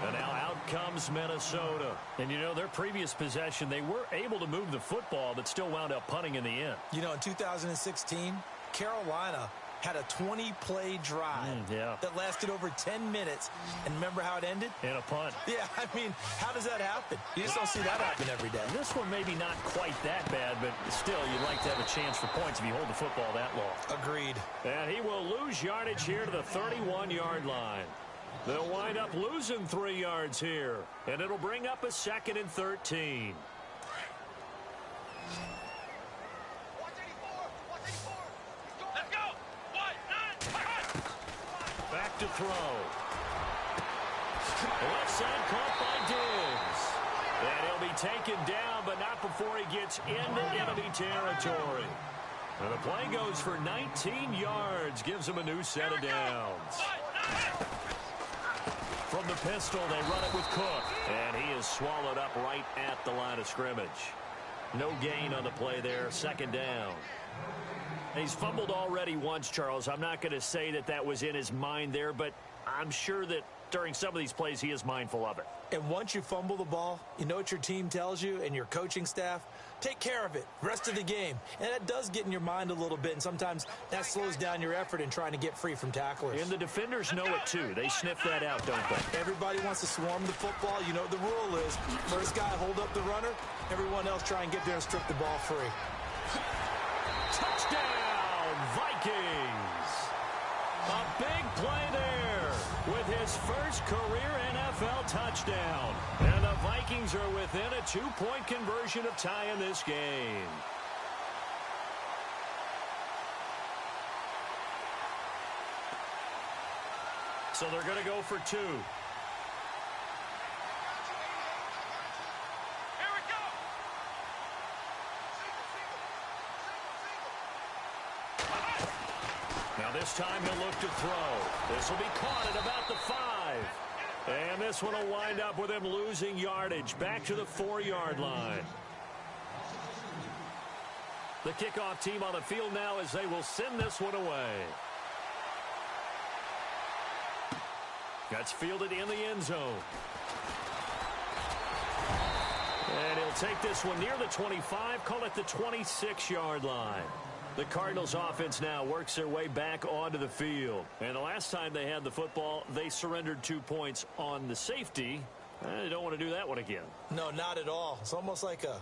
A: And now out comes Minnesota. And, you know, their previous possession, they were able to move the football, but still wound up punting in the end.
B: You know, in 2016, Carolina had a 20-play drive that lasted over 10 minutes. And remember how it ended?
A: In a punt.
B: Yeah, I mean, how does that happen? You just don't see that happen every day.
A: This one maybe not quite that bad, but still, you'd like to have a chance for points if you hold the football that long.
B: Agreed.
A: And he will lose yardage here to the 31-yard line. They'll wind up losing 3 yards here, and it'll bring up a 2nd and 13.
C: Let's go!
A: Back to throw. Left side caught by Diggs. And he'll be taken down, but not before he gets into enemy territory. And the play goes for 19 yards, gives him a new set of downs. From the pistol, they run it with Cook. And he is swallowed up right at the line of scrimmage. No gain on the play there, 2nd down. He's fumbled already once, Charles. I'm not going to say that that was in his mind there, but I'm sure that during some of these plays, he is mindful of it.
B: And once you fumble the ball, you know what your team tells you and your coaching staff? Take care of it, rest of the game. And that does get in your mind a little bit, and sometimes that slows down your effort in trying to get free from tacklers.
A: And the defenders know it, too. They sniff that out, don't they?
B: Everybody wants to swarm the football. You know what the rule is. First guy hold up the runner, everyone else try and get there and strip the ball free.
A: Touchdown, Vikings! A big play there with his first career NFL touchdown. And the Vikings are within a 2-point conversion of tying this game. So they're going to go for 2. Now this time he'll look to throw. This will be caught at about the 5. And this one will wind up with him losing yardage back to the 4-yard line. The kickoff team on the field now as they will send this one away. That's fielded in the end zone. And he'll take this one near the 25, call it the 26-yard line. The Cardinals offense now works their way back onto the field. And the last time they had the football, they surrendered 2 points on the safety. They don't want to do that one again.
B: No, not at all. It's almost like a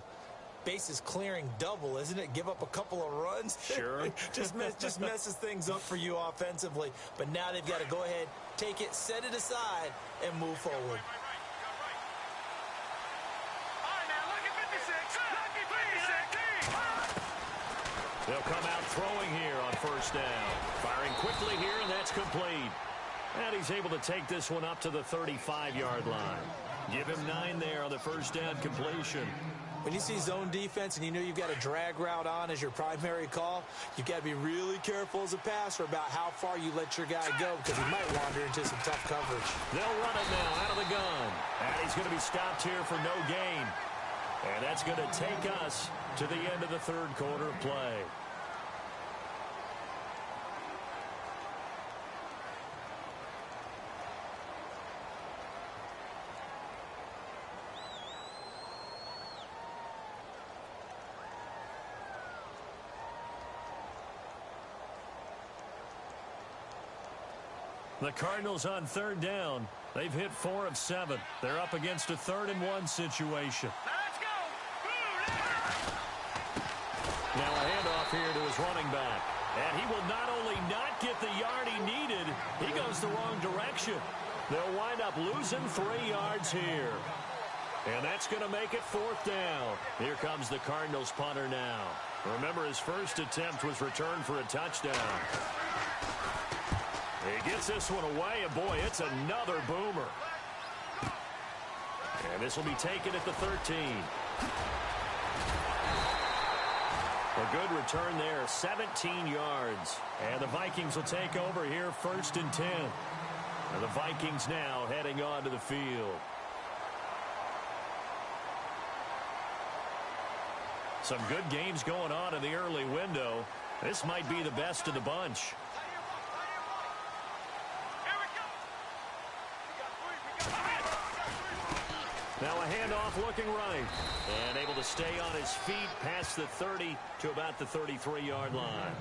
B: bases clearing double, isn't it? Give up a couple of runs.
A: Sure.
B: just messes things up for you offensively. But now they've got to go ahead, take it, set it aside, and move forward.
A: They'll come out throwing here on first down. Firing quickly here, and that's complete. And he's able to take this one up to the 35-yard line. Give him 9 there on the first down completion.
B: When you see zone defense and you know you've got a drag route on as your primary call, you've got to be really careful as a passer about how far you let your guy go because he might wander into some tough coverage.
A: They'll run it now out of the gun. And he's going to be stopped here for no gain. And that's going to take us to the end of the third quarter of play. The Cardinals on third down. They've hit 4 of 7. They're up against a 3rd and 1 situation.
C: Let's go!
A: Now a handoff here to his running back. And he will not only not get the yard he needed, he goes the wrong direction. They'll wind up losing 3 yards here. And that's going to make it 4th down. Here comes the Cardinals punter now. Remember, his first attempt was returned for a touchdown. He gets this one away, and boy, it's another boomer. And this will be taken at the 13. A good return there, 17 yards. And the Vikings will take over here, 1st and 10. And the Vikings now heading onto the field. Some good games going on in the early window. This might be the best of the bunch. Now a handoff looking right. And able to stay on his feet past the 30 to about the 33-yard line.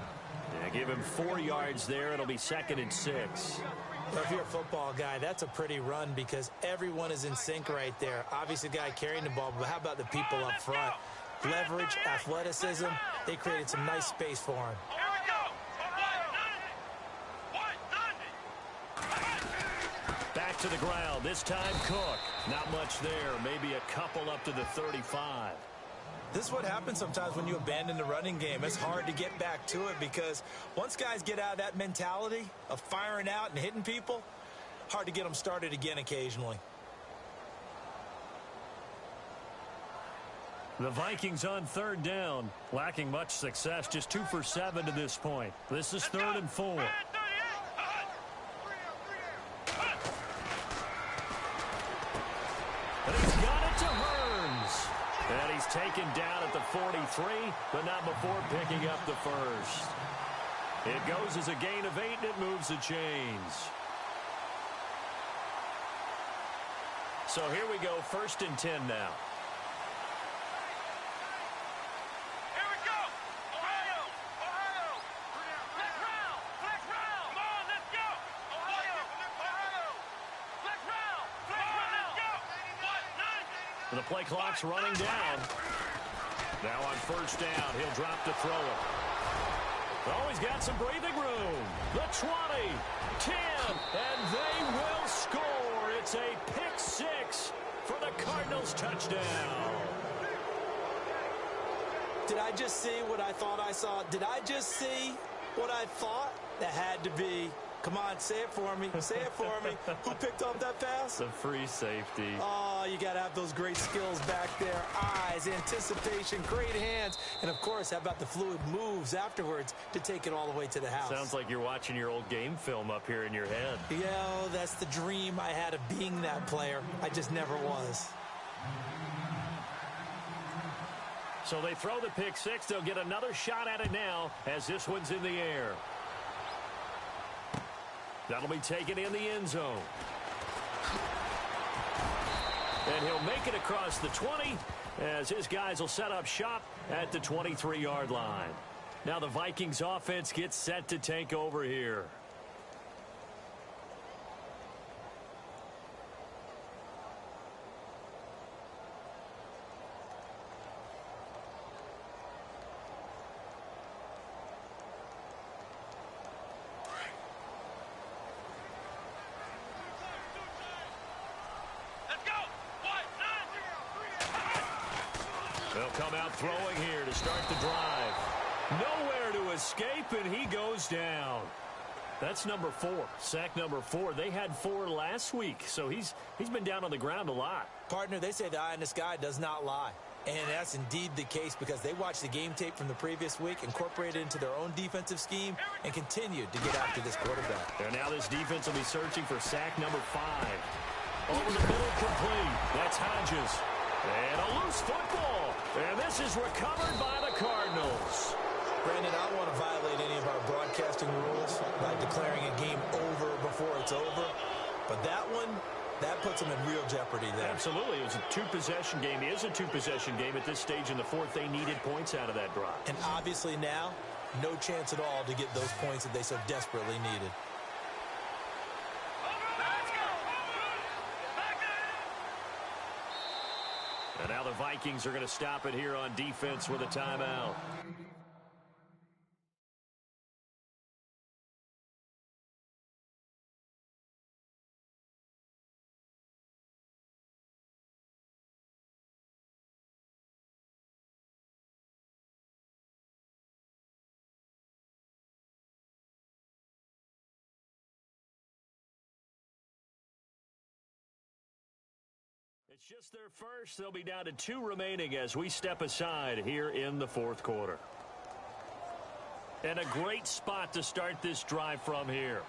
A: And give him 4 yards there. It'll be 2nd and 6.
B: Well, if you're a football guy, that's a pretty run because everyone is in sync right there. Obviously, the guy carrying the ball, but how about the people up front? Leverage, athleticism, they created some nice space for him.
A: Back to the ground. This time Cook. Not much there. Maybe a couple up to the 35.
B: This is what happens sometimes when you abandon the running game. It's hard to get back to it because once guys get out of that mentality of firing out and hitting people, hard to get them started again occasionally.
A: The Vikings on third down, lacking much success, just 2 for 7 to this point. This is 3rd and 4. And he's got it to Hearns. And he's taken down at the 43, but not before picking up the first. It goes as a gain of 8, and it moves the chains. So here we go, 1st and 10 now.
C: Here we go. Ohio. Ohio. Flex round. Flex round. Come on, let's go. Ohio. Ohio. Flex round. Flex round. Let's go. What? 9.
A: The play clock's running down. Now on 1st down, he'll drop to throw it. Oh, he's got some breathing room. The 20, 10, and they will score. It's a pick 6 for the Cardinals touchdown.
B: Did I just see what I thought I saw? Did I just see what I thought? That had to be. Come on, say it for me. Say it for me. Who picked up that pass?
A: The free safety.
B: Oh, you got to have those great skills back there. Eyes, anticipation, great hands. And, of course, how about the fluid moves afterwards to take it all the way to the house?
A: Sounds like you're watching your old game film up here in your head.
B: Yeah, that's the dream I had of being that player. I just never was.
A: So they throw the pick 6. They'll get another shot at it now as this one's in the air. That'll be taken in the end zone. And he'll make it across the 20 as his guys will set up shop at the 23-yard line. Now the Vikings offense gets set to take over here. They'll come out throwing here to start the drive. Nowhere to escape, and he goes down. That's number 4, sack number 4. They had 4 last week, so he's been down on the ground a lot.
B: Partner, they say the eye in the sky does not lie. And that's indeed the case because they watched the game tape from the previous week, incorporated it into their own defensive scheme, and continued to get after this quarterback.
A: And now this defense will be searching for sack number 5. Over the middle, complete. That's Hodges. And a loose football. And this is recovered by the Cardinals.
B: Brandon, I don't want to violate any of our broadcasting rules by declaring a game over before it's over. But that one, that puts them in real jeopardy there.
A: Absolutely. It was a 2-possession game. It is a 2-possession game at this stage in the 4th. They needed points out of that drive.
B: And obviously now, no chance at all to get those points that they so desperately needed.
A: And now the Vikings are going to stop it here on defense with a timeout. It's just their first. They'll be down to 2 remaining as we step aside here in the 4th quarter. And a great spot to start this drive from here.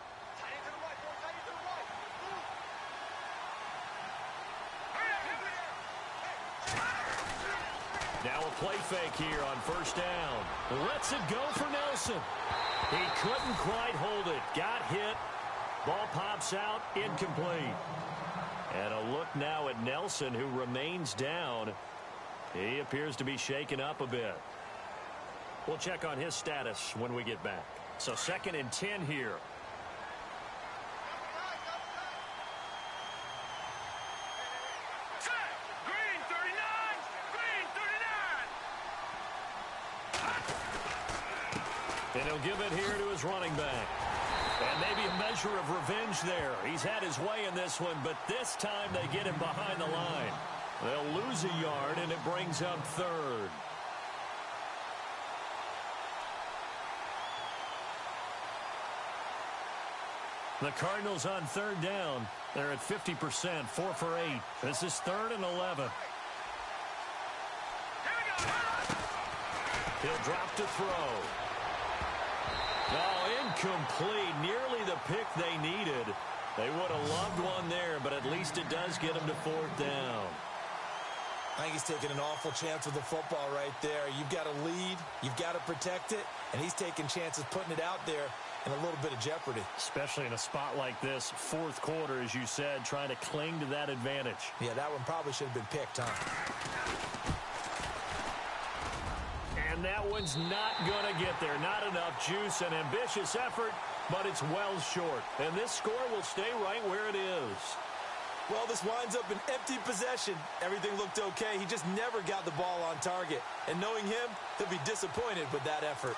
A: Now a play fake here on 1st down. Lets it go for Nelson. He couldn't quite hold it. Got hit. Ball pops out. Incomplete. And a look now at Nelson, who remains down. He appears to be shaken up a bit. We'll check on his status when we get back. So 2nd and 10 here.
C: Green 39. Green 39.
A: And he'll give it here to his running back. And maybe a measure of revenge there. He's had his way in this one, but this time they get him behind the line. They'll lose a yard, and it brings up 3rd. The Cardinals on 3rd down. They're at 50%, 4 for 8. This is 3rd and 11. He'll drop to throw. Oh, incomplete. Nearly the pick they needed. They would have loved one there, but at least it does get them to 4th down.
B: I think he's taking an awful chance with the football right there. You've got to lead. You've got to protect it. And he's taking chances putting it out there. in a little bit of jeopardy.
A: Especially in a spot like this, fourth quarter, as you said, trying to cling to that advantage.
B: Yeah, that one probably should have been picked, huh?
A: And that one's not going to get there. Not enough juice, an ambitious effort, but it's well short. And this score will stay right where it is.
B: Well, this winds up an empty possession. Everything looked okay. He just never got the ball on target. And knowing him, he'll be disappointed with that effort.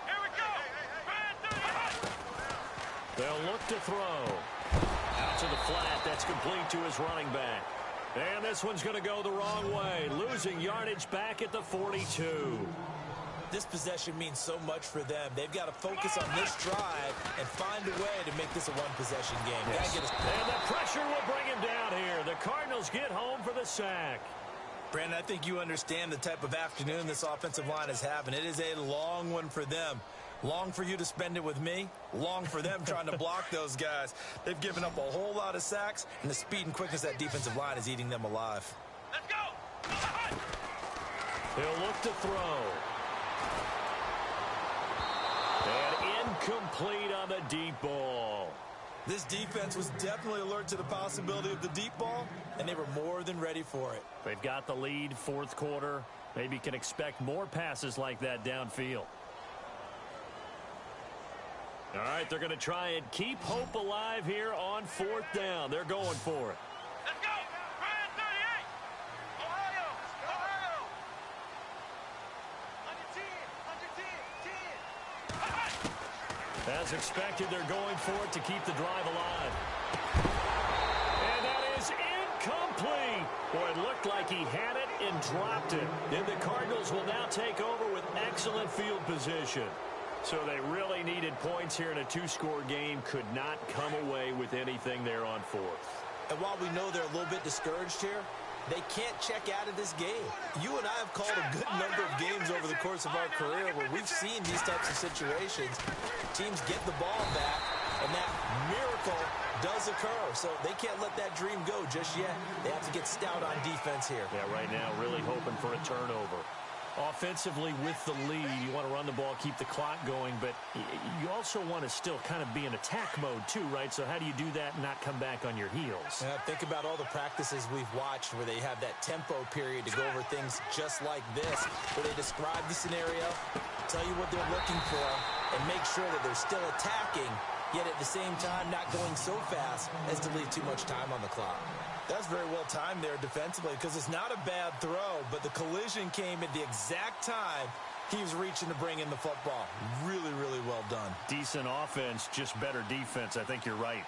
C: Here we go.
A: They'll look to throw. Out to the flat. That's complete to his running back. And this one's going to go the wrong way. Losing yardage back at the 42.
B: This possession means so much for them. They've got to focus on this drive and find a way to make this a one-possession game.
A: Yes. And the pressure will bring him down here. The Cardinals get home for the sack.
B: Brandon, I think you understand the type of afternoon this offensive line is having. It is a long one for them. Long for you to spend it with me. Long for them trying to block those guys. They've given up a whole lot of sacks, and the speed and quickness of that defensive line is eating them alive.
C: Let's go.
A: He'll look to throw. And incomplete on the deep ball.
B: This defense was definitely alert to the possibility of the deep ball, and they were more than ready for it.
A: They've got the lead, fourth quarter. Maybe can expect more passes like that downfield. All right, they're going to try and keep hope alive here on fourth down. They're going for it.
C: Let's go. Brand 38. Ohio. Ohio. On your 10.
A: As expected, they're going for it to keep the drive alive. And that is incomplete. Boy, it looked like he had it and dropped it. And the Cardinals will now take over with excellent field position. So they really needed points here in a two-score game. Could not come away with anything there on fourth.
B: And while we know they're a little bit discouraged here, they can't check out of this game. You and I have called a good number of games over the course of our career where we've seen these types of situations. Teams get the ball back, and that miracle does occur. So they can't let that dream go just yet. They have to get stout on defense here.
A: Yeah, right now really hoping for a turnover. Offensively with the lead, you want to run the ball, keep the clock going, but you also want to still kind of be in attack mode too, right? So how do you do that and not come back on your heels?
B: Think about all the practices we've watched where they have that tempo period to go over things just like this, where they describe the scenario, tell you what they're looking for, and make sure that they're still attacking, yet at the same time not going so fast as to leave too much time on the clock. That's very well timed there defensively because it's not a bad throw, but the collision came at the exact time he was reaching to bring in the football. Really, really well done.
A: Decent offense, just better defense. I think you're right.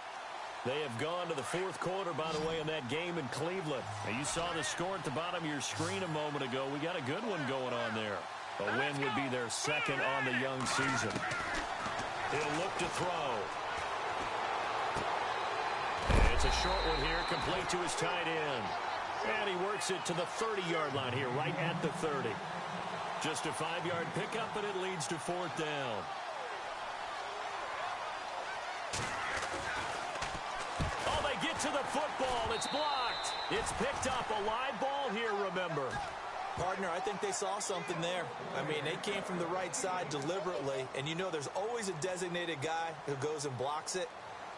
A: They have gone to the fourth quarter, by the way, in that game in Cleveland. And you saw the score at the bottom of your screen a moment ago. We got a good one going on there. A win would be their second on the young season. He'll look to throw. It's a short one here, complete to his tight end. And he works it to the 30-yard line here, right at the 30. Just a 5-yard pickup, and it leads to fourth down. Oh, they get to the football. It's blocked. It's picked up. A live ball here, remember.
B: Partner, I think they saw something there. I mean, they came from the right side deliberately, and you know there's always a designated guy who goes and blocks it.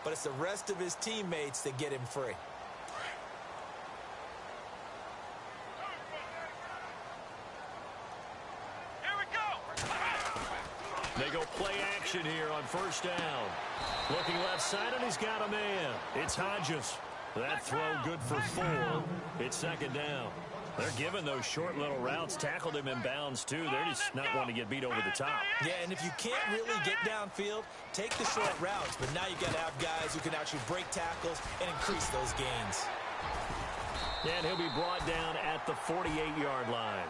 B: But it's the rest of his teammates that get him free.
C: Here we go.
A: They go play action here on first down. Looking left side, and he's got a man. It's Hodges. That throw good for 4. It's second down. They're giving those short little routes. Tackled him in bounds, too. They're just not wanting to get beat over the top.
B: Yeah, and if you can't really get downfield, take the short routes. But now you got to have guys who can actually break tackles and increase those gains.
A: And he'll be brought down at the 48-yard line.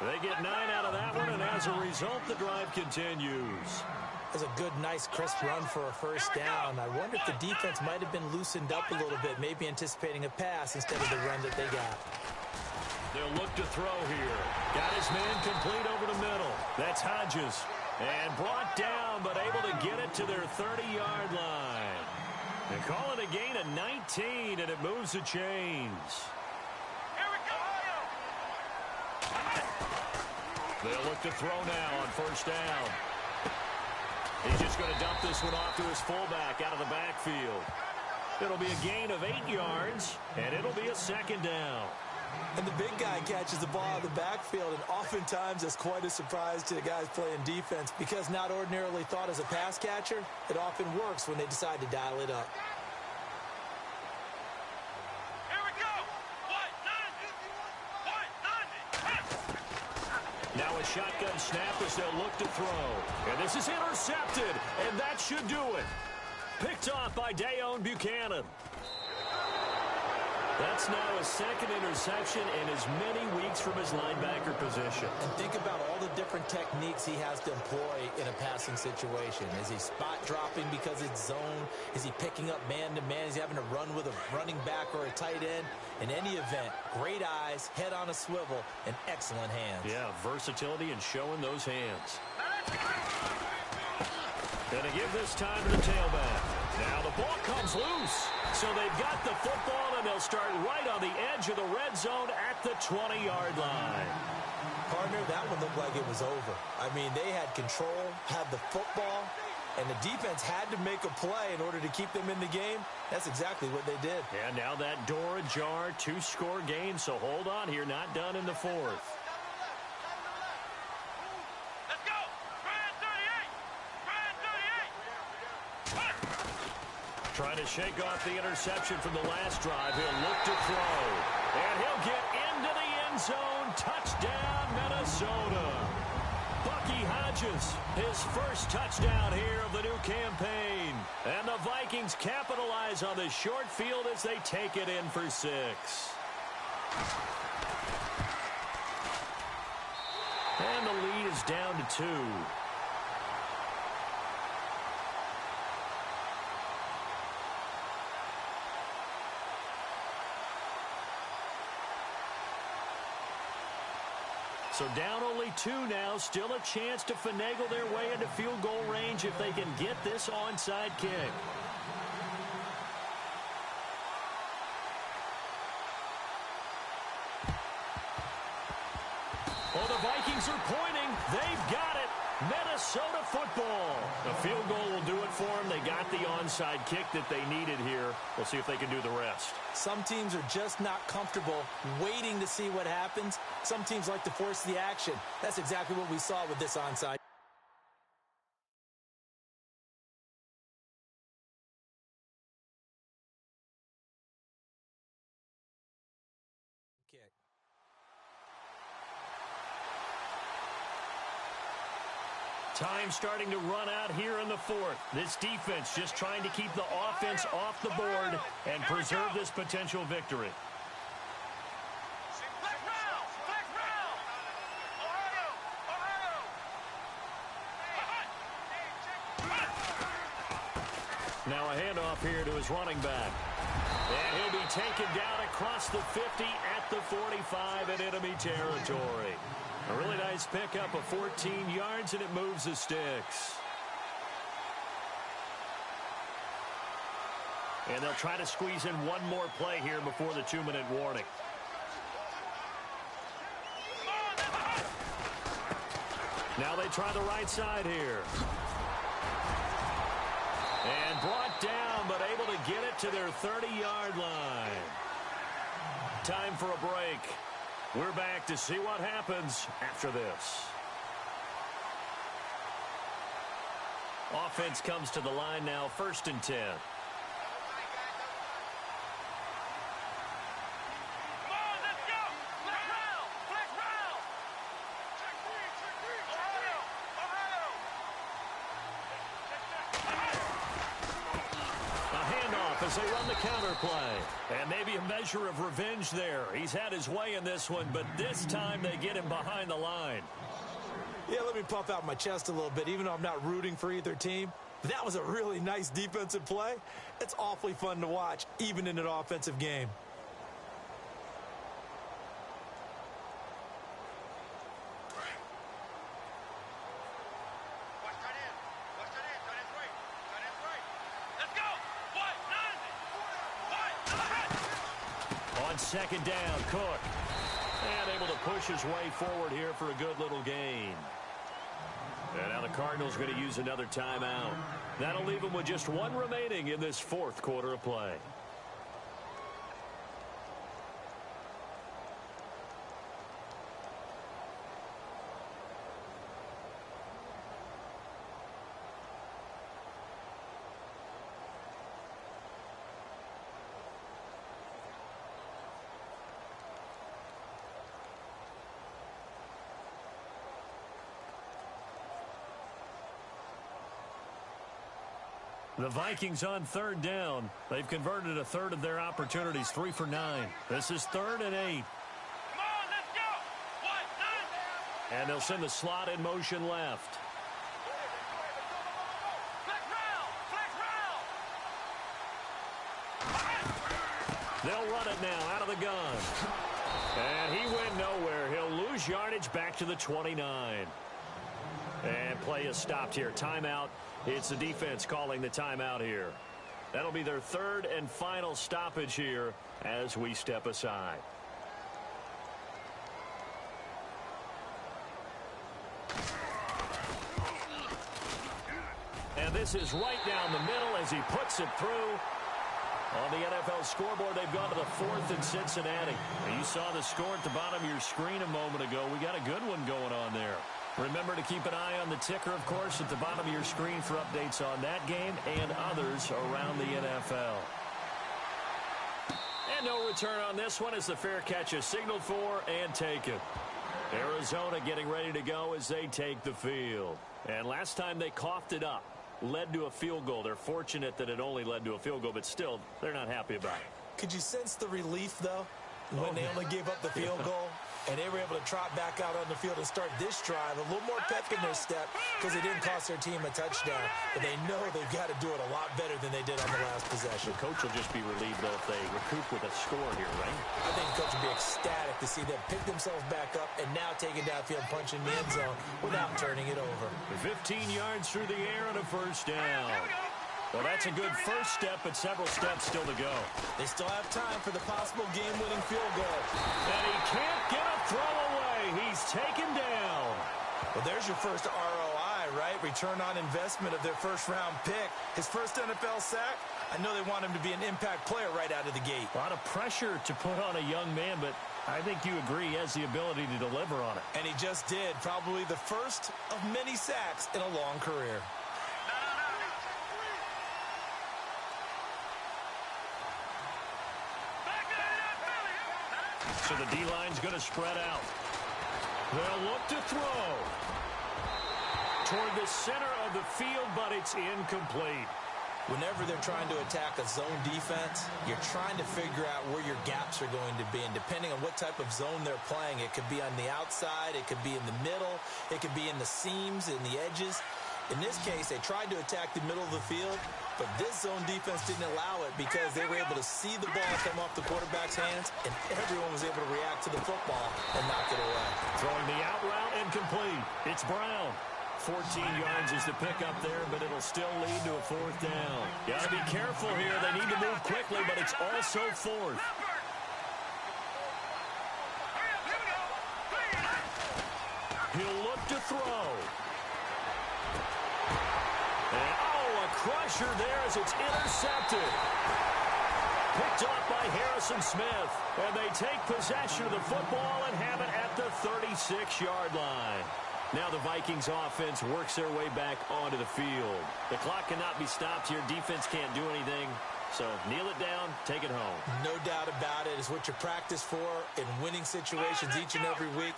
A: They get 9 out of that one, and as a result, the drive continues.
B: That's a good, nice, crisp run for a first down. I wonder if the defense might have been loosened up a little bit, maybe anticipating a pass instead of the run that they got.
A: They'll look to throw here. Got his man complete over the middle. That's Hodges. And brought down, but able to get it to their 30-yard line. They call it a gain of 19, and it moves the chains.
C: Here we go.
A: They'll look to throw now on first down. He's just going to dump this one off to his fullback out of the backfield. It'll be a gain of 8 yards, and it'll be a second down.
B: And the big guy catches the ball out of the backfield, and oftentimes it's quite a surprise to the guys playing defense because not ordinarily thought as a pass catcher, it often works when they decide to dial it up.
C: Here we go.
A: Now a shotgun snap as they'll look to throw. And this is intercepted, and that should do it. Picked off by Dayon Buchanan. That's now his second interception in as many weeks from his linebacker position.
B: And think about all the different techniques he has to employ in a passing situation. Is he spot dropping because it's zone? Is he picking up man-to-man? Is he having to run with a running back or a tight end? In any event, great eyes, head on a swivel, and excellent hands.
A: Yeah, versatility and showing those hands. Going to give this time to the tailback. Now the ball comes loose. So they've got the football, and they'll start right on the edge of the red zone at the 20-yard line.
B: Partner, that one looked like it was over. I mean, they had control, had the football, and the defense had to make a play in order to keep them in the game. That's exactly what they did.
A: And now that door ajar, 2-score game, so hold on here, not done in the fourth.
C: Let's go. Ryan 38. Ryan 38.
A: Trying to shake off the interception from the last drive. He'll look to throw. And he'll get into the end zone. Touchdown, Minnesota. Bucky Hodges, his first touchdown here of the new campaign. And the Vikings capitalize on the short field as they take it in for 6. And the lead is down to 2. So down only 2 now. Still a chance to finagle their way into field goal range if they can get this onside kick. Oh, the Vikings are pointing. They've got it. Minnesota football. The field goal will do it for them. They got the onside kick that they needed here. We'll see if they can do the rest.
B: Some teams are just not comfortable waiting to see what happens. Some teams like to force the action. That's exactly what we saw with this onside kick.
A: Time starting to run out here in the fourth. This defense just trying to keep the offense off the board and preserve this potential victory.
C: Flex round. Flex round. Ohio.
A: Now a handoff here to his running back. And he'll be taken down across the 50 at the 45 in enemy territory. A really nice pickup of 14 yards, and it moves the sticks. And they'll try to squeeze in one more play here before the 2-minute warning. Now they try the right side here. And brought down, but able to get it to their 30-yard line. Time for a break. We're back to see what happens after this. Offense comes to the line now, 1st and 10. As they run the counter play. And maybe a measure of revenge there. He's had his way in this one, but this time they get him behind the line.
B: Yeah, let me puff out my chest a little bit, even though I'm not rooting for either team. That was a really nice defensive play. It's awfully fun to watch, even in an offensive game.
A: On 2nd down, Cook. And able to push his way forward here for a good little gain. And now the Cardinals going to use another timeout. That'll leave them with just one remaining in this fourth quarter of play. The Vikings on third down. They've converted a third of their opportunities, 3 for 9. This is 3rd and 8.
C: Come on, let's go. 1, 9.
A: And they'll send the slot in motion left.
C: Flex round. Flex round.
A: They'll run it now out of the gun. And he went nowhere. He'll lose yardage back to the 29. And play is stopped here. Timeout. It's the defense calling the timeout here. That'll be their 3rd and final stoppage here as we step aside. And this is right down the middle as he puts it through. On the NFL scoreboard, they've gone to the 4th in Cincinnati. And you saw the score at the bottom of your screen a moment ago. We got a good one going on there. Remember to keep an eye on the ticker, of course, at the bottom of your screen for updates on that game and others around the NFL. And no return on this one as the fair catch is signaled for and taken. Arizona getting ready to go as they take the field. And last time they coughed it up, led to a field goal. They're fortunate that it only led to a field goal, but still, they're not happy about it.
B: Could you sense the relief, though, when they only gave up the field goal? And they were able to trot back out on the field and start this drive. A little more pep in their step because it didn't cost their team a touchdown. But they know they've got to do it a lot better than they did on the last possession.
A: The coach will just be relieved, though, if they recoup with a score here, right?
B: I think the coach will be ecstatic to see them pick themselves back up and now take it downfield, punching the end zone without turning it over.
A: 15 yards through the air and a first down. Well, that's a good first step, but several steps still to go.
B: They still have time for the possible game-winning field goal.
A: And he can't get a throw away. He's taken down.
B: Well, there's your first ROI, right? Return on investment of their first-round pick. His first NFL sack. I know they want him to be an impact player right out of the gate.
A: A lot of pressure to put on a young man, but I think you agree he has the ability to deliver on it.
B: And he just did. Probably the first of many sacks in a long career.
A: So the D-line's going to spread out. They'll look to throw toward the center of the field, but it's incomplete.
B: Whenever they're trying to attack a zone defense, you're trying to figure out where your gaps are going to be. And depending on what type of zone they're playing, it could be on the outside, it could be in the middle, it could be in the seams, in the edges. In this case, they tried to attack the middle of the field, but this zone defense didn't allow it because they were able to see the ball come off the quarterback's hands, and everyone was able to react to the football and knock it away.
A: Throwing the out route and complete. It's Brown. 14 yards is the pickup there, but it'll still lead to a fourth down. Got to be careful here. They need to move quickly, but it's also fourth. He'll look to throw. And, a crusher there as it's intercepted. Picked off by Harrison Smith. And they take possession of the football and have it at the 36-yard line. Now the Vikings offense works their way back onto the field. The clock cannot be stopped here. Defense can't do anything. So kneel it down, take it home.
B: No doubt about it. It's what you practice for in winning situations each and every week.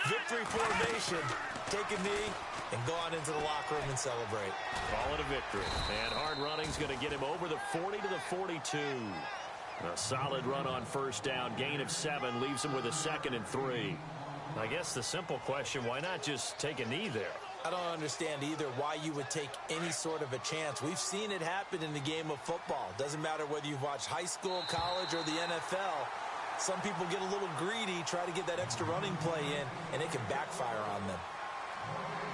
B: Victory formation. Take a knee and go on into the locker room and celebrate.
A: Call it a victory. And hard running's going to get him over the 40 to the 42. A solid run on first down. Gain of 7 leaves him with a 2nd and 3. I guess the simple question, why not just take a knee there?
B: I don't understand either why you would take any sort of a chance. We've seen it happen in the game of football. Doesn't matter whether you've watched high school, college, or the NFL. Some people get a little greedy, try to get that extra running play in, and it can backfire on them.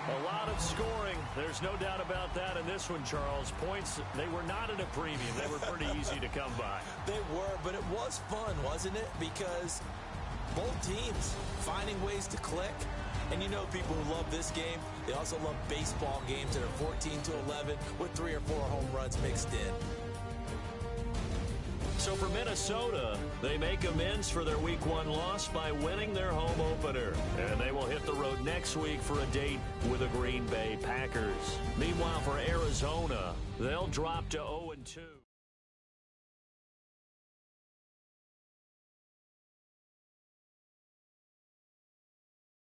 A: A lot of scoring. There's no doubt about that in this one, Charles. Points, they were not at a premium. They were pretty easy to come by.
B: They were, but it was fun, wasn't it? Because Both teams finding ways to click. And you know people who love this game, they also love baseball games that are 14-11 with 3 or 4 home runs mixed in.
A: So for Minnesota, they make amends for their Week 1 loss by winning their home opener. And they will hit the road next week for a date with the Green Bay Packers. Meanwhile, for Arizona, they'll drop to 0-2.